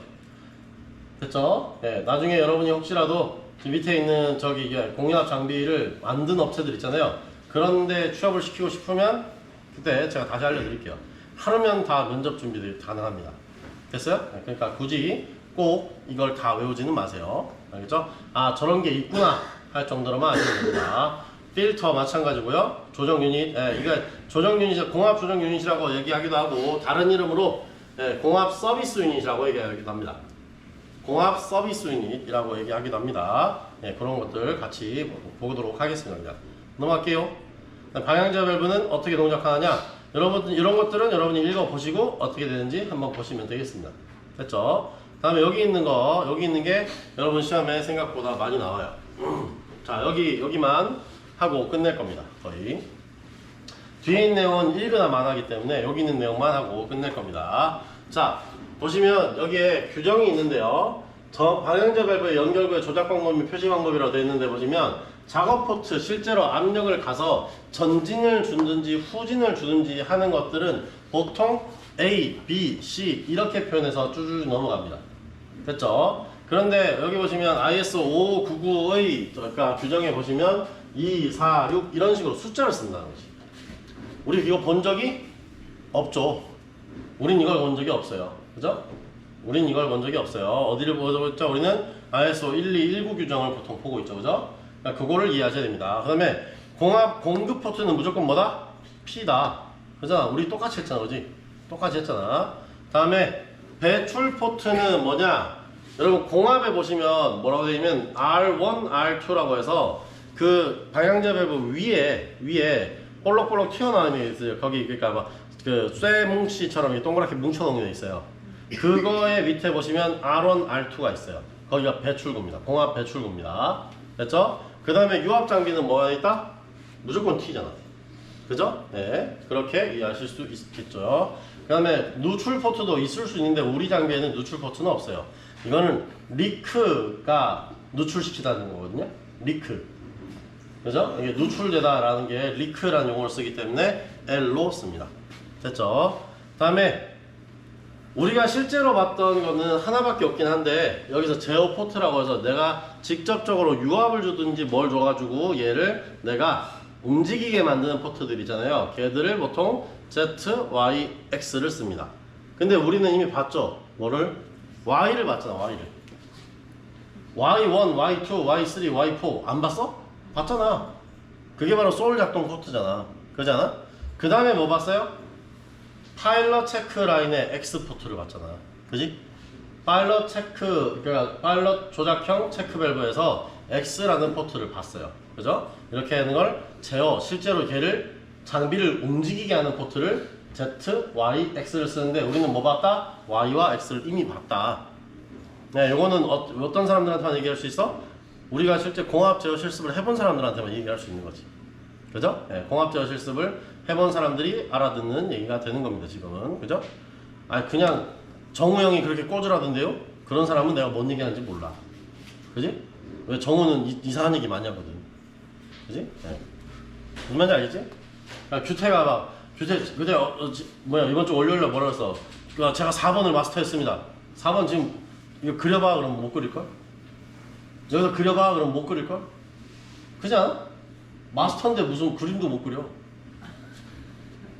됐죠? 네, 나중에 여러분이 혹시라도 밑에 있는 저기 공연압 장비를 만든 업체들 있잖아요. 그런데 취업을 시키고 싶으면 그때 제가 다시 알려드릴게요. 하루면 다 면접 준비도 가능합니다. 됐어요? 네, 그러니까 굳이 꼭 이걸 다 외우지는 마세요. 알겠죠? 아, 저런 게 있구나 할 정도로만 아시면 됩니다. 필터 마찬가지고요. 조정 유닛, 이거 조정 유닛, 공합 조정 유닛이라고 얘기하기도 하고, 다른 이름으로 공합 서비스 유닛이라고 얘기하기도 합니다. 공합 서비스 유닛이라고 얘기하기도 합니다. 그런 것들 같이 보도록 하겠습니다. 넘어갈게요. 방향제 밸브는 어떻게 동작하느냐, 여러분 이런 것들은 여러분이 읽어보시고 어떻게 되는지 한번 보시면 되겠습니다. 됐죠? 다음에 여기 있는 게 여러분 시험에 생각보다 많이 나와요. 자, 여기만 하고 끝낼 겁니다. 거의 뒤에 있는 내용은 1거나 만하기 때문에 여기 있는 내용만 하고 끝낼 겁니다. 자, 보시면 여기에 규정이 있는데요. 저 방향제 밸브의 연결구의 조작 방법 및 표시 방법이라고 되어 있는데, 보시면 작업 포트 실제로 압력을 가서 전진을 주든지 후진을 주든지 하는 것들은 보통 A, B, C 이렇게 표현해서 쭈쭈 넘어갑니다. 됐죠? 그런데 여기 보시면 ISO 599의 그러니까 규정에 보시면 2, 4, 6 이런 식으로 숫자를 쓴다는 거지. 우리 이거 본 적이 없죠. 우린 이걸 본 적이 없어요. 그죠? 우린 이걸 본 적이 없어요. 어디를 보고 있죠? 우리는 ISO 1219 규정을 보통 보고 있죠. 그죠? 그러니까 그거를 이해하셔야 됩니다. 그 다음에 공합 공급 포트는 무조건 뭐다? P다. 그잖아. 우리 똑같이 했잖아. 그지? 똑같이 했잖아. 다음에 배출 포트는 뭐냐? 여러분 공합에 보시면 뭐라고 되냐면 R1, R2라고 해서 그 방향제 밸브 위에 볼록볼록 튀어나오는 게 있어요. 거기 그러니까 막 그 쇠뭉치처럼 동그랗게 뭉쳐놓은 게 있어요. 그거의 밑에 보시면 R1, R2가 있어요. 거기가 배출구입니다. 공합 배출구입니다. 됐죠? 그 다음에 유압 장비는 뭐가 있다? 무조건 T잖아. 그죠? 네. 그렇게 이해하실 수 있겠죠. 그 다음에 누출 포트도 있을 수 있는데 우리 장비에는 누출 포트는 없어요. 이거는 리크가 누출시키다는 거거든요. 리크. 그죠? 이게 누출되다라는 게 리크라는 용어를 쓰기 때문에 L로 씁니다. 됐죠? 그 다음에 우리가 실제로 봤던 거는 하나밖에 없긴 한데, 여기서 제어 포트라고 해서 내가 직접적으로 유압을 주든지 뭘 줘가지고 얘를 내가 움직이게 만드는 포트들 있잖아요. 걔들을 보통 Z, Y, X를 씁니다. 근데 우리는 이미 봤죠? 뭐를? Y를 봤잖아. Y를. Y1, Y2, Y3, Y4 안 봤어? 봤잖아. 그게 바로 소울 작동 포트잖아. 그러잖아? 그 다음에 뭐 봤어요? 파일럿 체크 라인의 X 포트를 봤잖아. 그지? 파일럿 체크, 그러니까 파일럿 조작형 체크 밸브에서 X라는 포트를 봤어요. 그죠? 이렇게 하는 걸 제어, 실제로 걔를 장비를 움직이게 하는 포트를 Z, Y, X를 쓰는데 우리는 뭐 봤다? Y와 X를 이미 봤다. 네, 요거는 어떤 사람들한테만 얘기할 수 있어? 우리가 실제 공합 제어 실습을 해본 사람들한테만 얘기할 수 있는 거지. 그죠? 네, 공합 제어 실습을 해본 사람들이 알아듣는 얘기가 되는 겁니다. 지금은. 그죠? 아니 그냥 정우 형이 그렇게 꼬주라던데요? 그런 사람은 내가 뭔 얘기하는지 몰라. 그지? 왜 정우는 이상한 얘기 많이 하거든. 그지? 네. 무슨 말인지 알겠지? 그러니까 규태가 막 규태 이번 주 월요일날 뭐라 그랬어? 제가 4번을 마스터했습니다. 4번 지금 이거 그려봐 그러면 못 그릴걸? 여기서 그려봐 그러면 못 그릴걸? 그지 않아? 마스터인데 무슨 그림도 못 그려.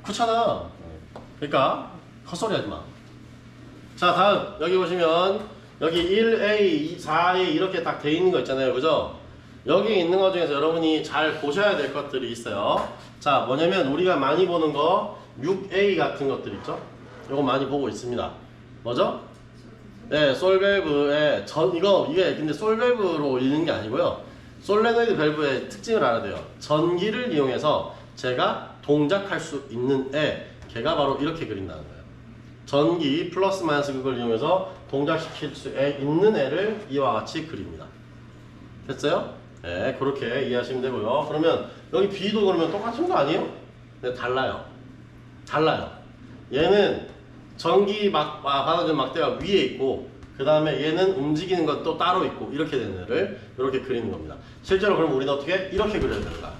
그렇잖아. 그러니까 헛소리 하지 마. 자, 다음 여기 보시면 여기 1A, 4A 이렇게 딱 돼 있는 거 있잖아요. 그죠? 여기 있는 것 중에서 여러분이 잘 보셔야 될 것들이 있어요. 자, 뭐냐면 우리가 많이 보는 거 6A 같은 것들 있죠? 이거 많이 보고 있습니다. 뭐죠? 네, 솔밸브의 이게 근데 솔밸브로 읽는 게 아니고요. 솔레노이드 밸브의 특징을 알아야 돼요. 전기를 이용해서 제가 동작할 수 있는 걔가 바로 이렇게 그린다는 거예요. 전기 플러스 마이너스 그걸 이용해서 동작시킬 수 있는 애를 이와 같이 그립니다. 됐어요? 네, 그렇게 이해하시면 되고요. 그러면 여기 B도 그러면 똑같은 거 아니에요? 네, 달라요. 얘는 전기 받아주는 막대가 위에 있고, 그 다음에 얘는 움직이는 건 또 따로 있고, 이렇게 된 애를 이렇게 그리는 겁니다. 실제로 그럼 우리는 어떻게? 이렇게 그려야 되는가?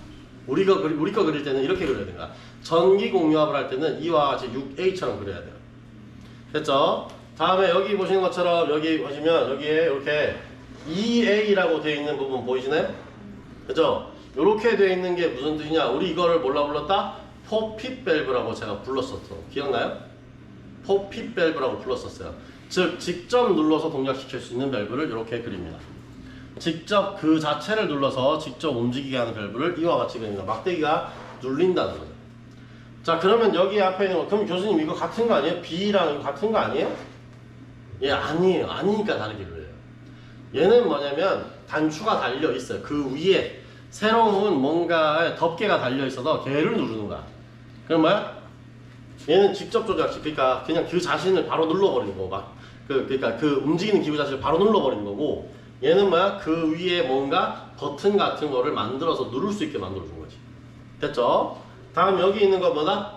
우리 거 그릴 때는 이렇게 그려야 되는가? 전기 공유합을 할 때는 이와 같이 6A처럼 그려야 돼요. 됐죠? 다음에 여기 보시는 것처럼 여기 보시면 여기에 이렇게 EA라고 되어 있는 부분 보이시나요? 그죠? 이렇게 되어 있는 게 무슨 뜻이냐? 우리 이거를 뭘라 불렀다? 포핏 밸브라고 제가 불렀었어. 기억나요? 포핏 밸브라고 불렀었어요. 즉 직접 눌러서 동작시킬 수 있는 밸브를 이렇게 그립니다. 직접 그 자체를 눌러서 직접 움직이게 하는 밸브를 이와 같이 그립니다. 막대기가 눌린다는 거죠. 자, 그러면 여기 앞에 있는 거, 그럼 교수님 이거 같은 거 아니에요? B랑 이거 같은 거 아니에요? 예, 아니에요. 아니니까 다르게 그려요. 얘는 뭐냐면 단추가 달려 있어요. 그 위에 새로운 뭔가 덮개가 달려 있어서 걔를 누르는 거야. 그럼 뭐야? 얘는 직접 조작식, 그러니까 그냥 그 자신을 바로 눌러버리는 거, 그러니까 그 움직이는 기구 자체를 바로 눌러버리는 거고, 얘는 뭐야? 그 위에 뭔가 버튼 같은 거를 만들어서 누를 수 있게 만들어준 거지. 됐죠? 다음 여기 있는 거 뭐다?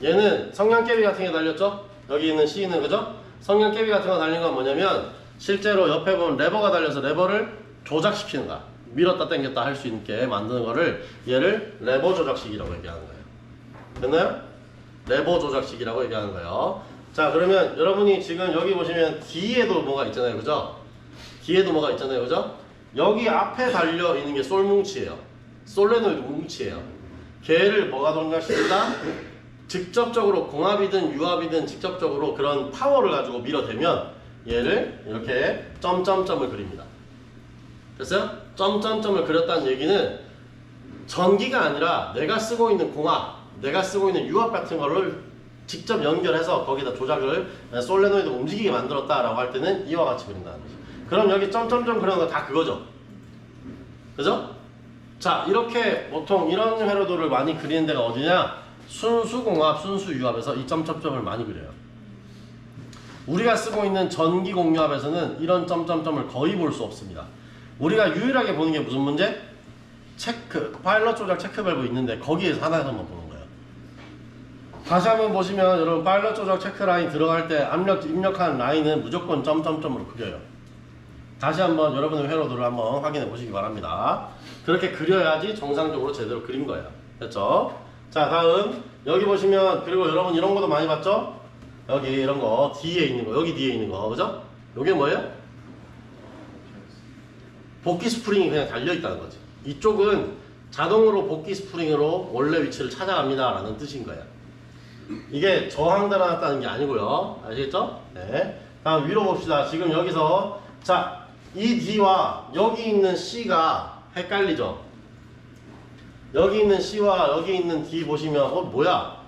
얘는 성냥개비 같은 게 달렸죠? 여기 있는 C는 그죠? 성냥개비 같은 거 달린 건 뭐냐면 실제로 옆에 보면 레버가 달려서 레버를 조작시키는 거야. 밀었다 당겼다 할 수 있게 만드는 거를 얘를 레버 조작식이라고 얘기하는 거예요. 됐나요? 레버 조작식이라고 얘기하는 거예요. 자, 그러면 여러분이 지금 여기 보시면 D에도 뭐가 있잖아요. 그죠? D에도 뭐가 있잖아요. 그죠? 여기 앞에 달려 있는 게 솔뭉치예요. 솔레노이드 뭉치예요. 걔를 뭐가 동작시킨다? 직접적으로 공합이든 유합이든 직접적으로 그런 파워를 가지고 밀어대면 얘를 이렇게 점점점을 그립니다. 됐어요? 점점점을 그렸다는 얘기는 전기가 아니라 내가 쓰고 있는 공합, 내가 쓰고 있는 유압 같은 거를 직접 연결해서 거기다 조작을 솔레노이드 움직이게 만들었다라고 할 때는 이와 같이 그린다는 거죠. 그럼 여기 점점점 그리는 거 다 그거죠. 그죠? 자, 이렇게 보통 이런 회로도를 많이 그리는 데가 어디냐? 순수공합, 순수유합에서 이 점점점을 많이 그려요. 우리가 쓰고 있는 전기공유합에서는 이런 점점점을 거의 볼 수 없습니다. 우리가 유일하게 보는 게 무슨 문제? 파일럿 조작 체크 밸브 있는데 거기에서 하나에서만 보는 거예요. 다시 한번 보시면 여러분 파일럿 조작 체크 라인 들어갈 때 입력한 라인은 무조건 점점점으로 그려요. 다시 한번 여러분의 회로도를 한번 확인해 보시기 바랍니다. 그렇게 그려야지 정상적으로 제대로 그린 거예요. 됐죠? 자, 다음 여기 보시면, 그리고 여러분 이런 것도 많이 봤죠? 여기 이런 거 뒤에 있는 거, 여기 뒤에 있는 거, 그죠? 요게 뭐예요? 복귀 스프링이 그냥 달려있다는 거지. 이쪽은 자동으로 복귀 스프링으로 원래 위치를 찾아갑니다 라는 뜻인 거예요. 이게 저항 달아놨다는 게 아니고요. 아시겠죠? 네. 다음 위로 봅시다. 지금 여기서 자, 이 D와 여기 있는 C가 헷갈리죠? 여기 있는 C와 여기 있는 D 보시면 뭐야?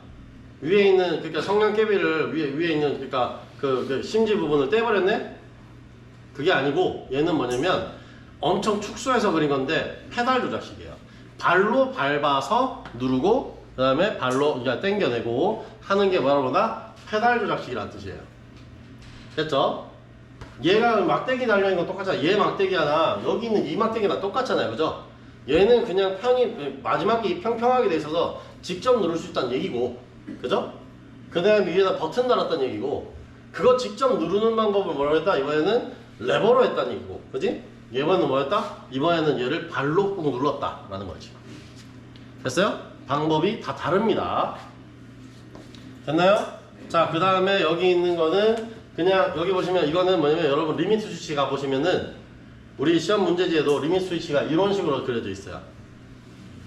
위에 있는, 그러니까 성냥개비를 위에 있는, 그러니까 그 심지 부분을 떼버렸네? 그게 아니고 얘는 뭐냐면 엄청 축소해서 그린 건데 페달 조작식이에요. 발로 밟아서 누르고 그 다음에 발로 그냥 당겨내고 하는 게 뭐라고 그러나? 페달 조작식이라는 뜻이에요. 됐죠? 얘가 막대기 달려있는 건 똑같잖아. 얘 막대기 하나, 여기 있는 이 막대기랑 똑같잖아요. 그죠? 얘는 그냥 마지막에 평평하게 돼 있어서 직접 누를 수 있다는 얘기고, 그죠? 그 다음에 위에다 버튼 달았다는 얘기고, 그거 직접 누르는 방법을 뭐라고 했다? 이번에는 레버로 했다는 얘기고, 그지? 이번에는 뭐였다? 이번에는 얘를 발로 꾹 눌렀다 라는 거지. 됐어요? 방법이 다 다릅니다. 됐나요? 자, 그 다음에 여기 있는 거는 그냥 여기 보시면 이거는 뭐냐면 여러분 리미트 스위치 가보시면은 우리 시험 문제지에도 리미트 스위치가 이런 식으로 그려져 있어요.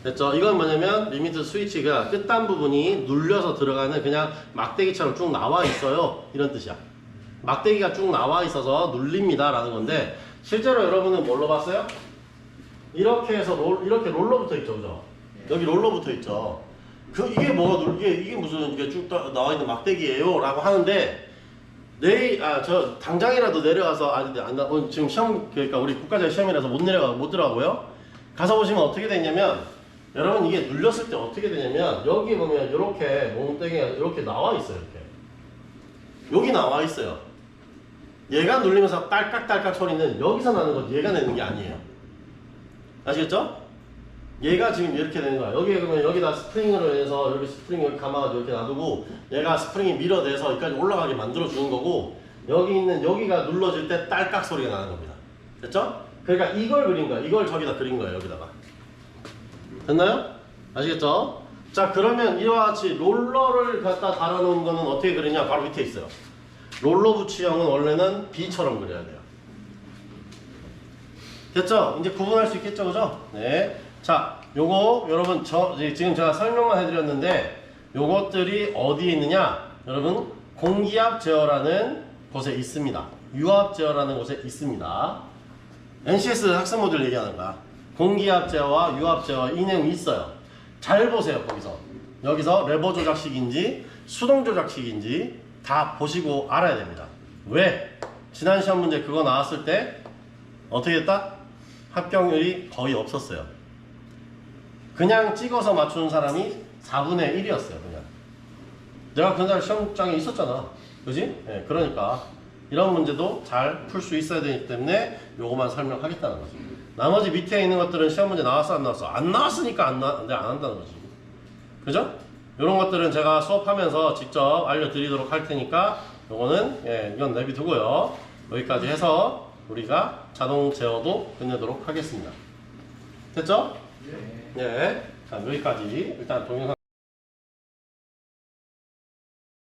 됐죠? 이건 뭐냐면 리미트 스위치가 끝단 부분이 눌려서 들어가는 그냥 막대기처럼 쭉 나와 있어요. 이런 뜻이야. 막대기가 쭉 나와 있어서 눌립니다 라는 건데, 실제로 여러분은 뭘로 봤어요? 이렇게 해서 이렇게 롤러 붙어 있죠. 그죠? 여기 롤러 붙어 있죠. 이게 뭐가 이게 무슨 이게 쭉 나와 있는 막대기예요라고 하는데 내일 저 당장이라도 내려가서 오늘 지금 시험 그러니까 우리 국가자 시험이라서 못 들어가고요. 가서 보시면 어떻게 되냐면 여러분 이게 눌렸을 때 어떻게 되냐면 여기 보면 이렇게 몽땡이가 이렇게 나와 있어요. 이렇게 여기 나와 있어요. 얘가 눌리면서 딸깍딸깍 소리는 여기서 나는 거 얘가 내는 게 아니에요. 아시겠죠? 얘가 지금 이렇게 되는 거야. 여기에 그러면 여기다 스프링으로 해서 여기 스프링 여기 감아가지고 이렇게 놔두고 얘가 스프링이 밀어내서 여기까지 올라가게 만들어 주는 거고 여기 있는 여기가 눌러질 때 딸깍 소리가 나는 겁니다. 됐죠? 그러니까 이걸 그린 거야. 이걸 저기다 그린 거예요. 여기다가. 됐나요? 아시겠죠? 자 그러면 이와 같이 롤러를 갖다 달아놓은 거는 어떻게 그리냐? 바로 밑에 있어요. 롤러 부치형은 원래는 B처럼 그려야 돼요. 됐죠? 이제 구분할 수 있겠죠? 그죠? 네. 자, 요거 여러분 지금 제가 설명만 해드렸는데 요것들이 어디에 있느냐? 여러분 공기압 제어라는 곳에 있습니다. 유압 제어라는 곳에 있습니다. NCS 학습 모듈 얘기하는 거야. 공기압 제어와 유압 제어 이 내용이 있어요. 잘 보세요. 여기서 레버 조작식인지 수동 조작식인지 다 보시고 알아야 됩니다. 왜? 지난 시험 문제 그거 나왔을 때 어떻게 했다? 합격률이 거의 없었어요. 그냥 찍어서 맞추는 사람이 4분의 1이었어요. 그냥 내가 그날 시험장에 있었잖아. 그지? 네, 그러니까 이런 문제도 잘 풀 수 있어야 되기 때문에 요거만 설명하겠다는 거지. 나머지 밑에 있는 것들은 시험 문제 나왔어 안 나왔어? 안 나왔으니까 내가 안 한다는 거지. 그죠? 이런 것들은 제가 수업하면서 직접 알려드리도록 할 테니까 요거는 이건 내비두고요. 여기까지 해서 우리가 자동 제어도 끝내도록 하겠습니다. 됐죠? 네. 자 여기까지 일단 동영상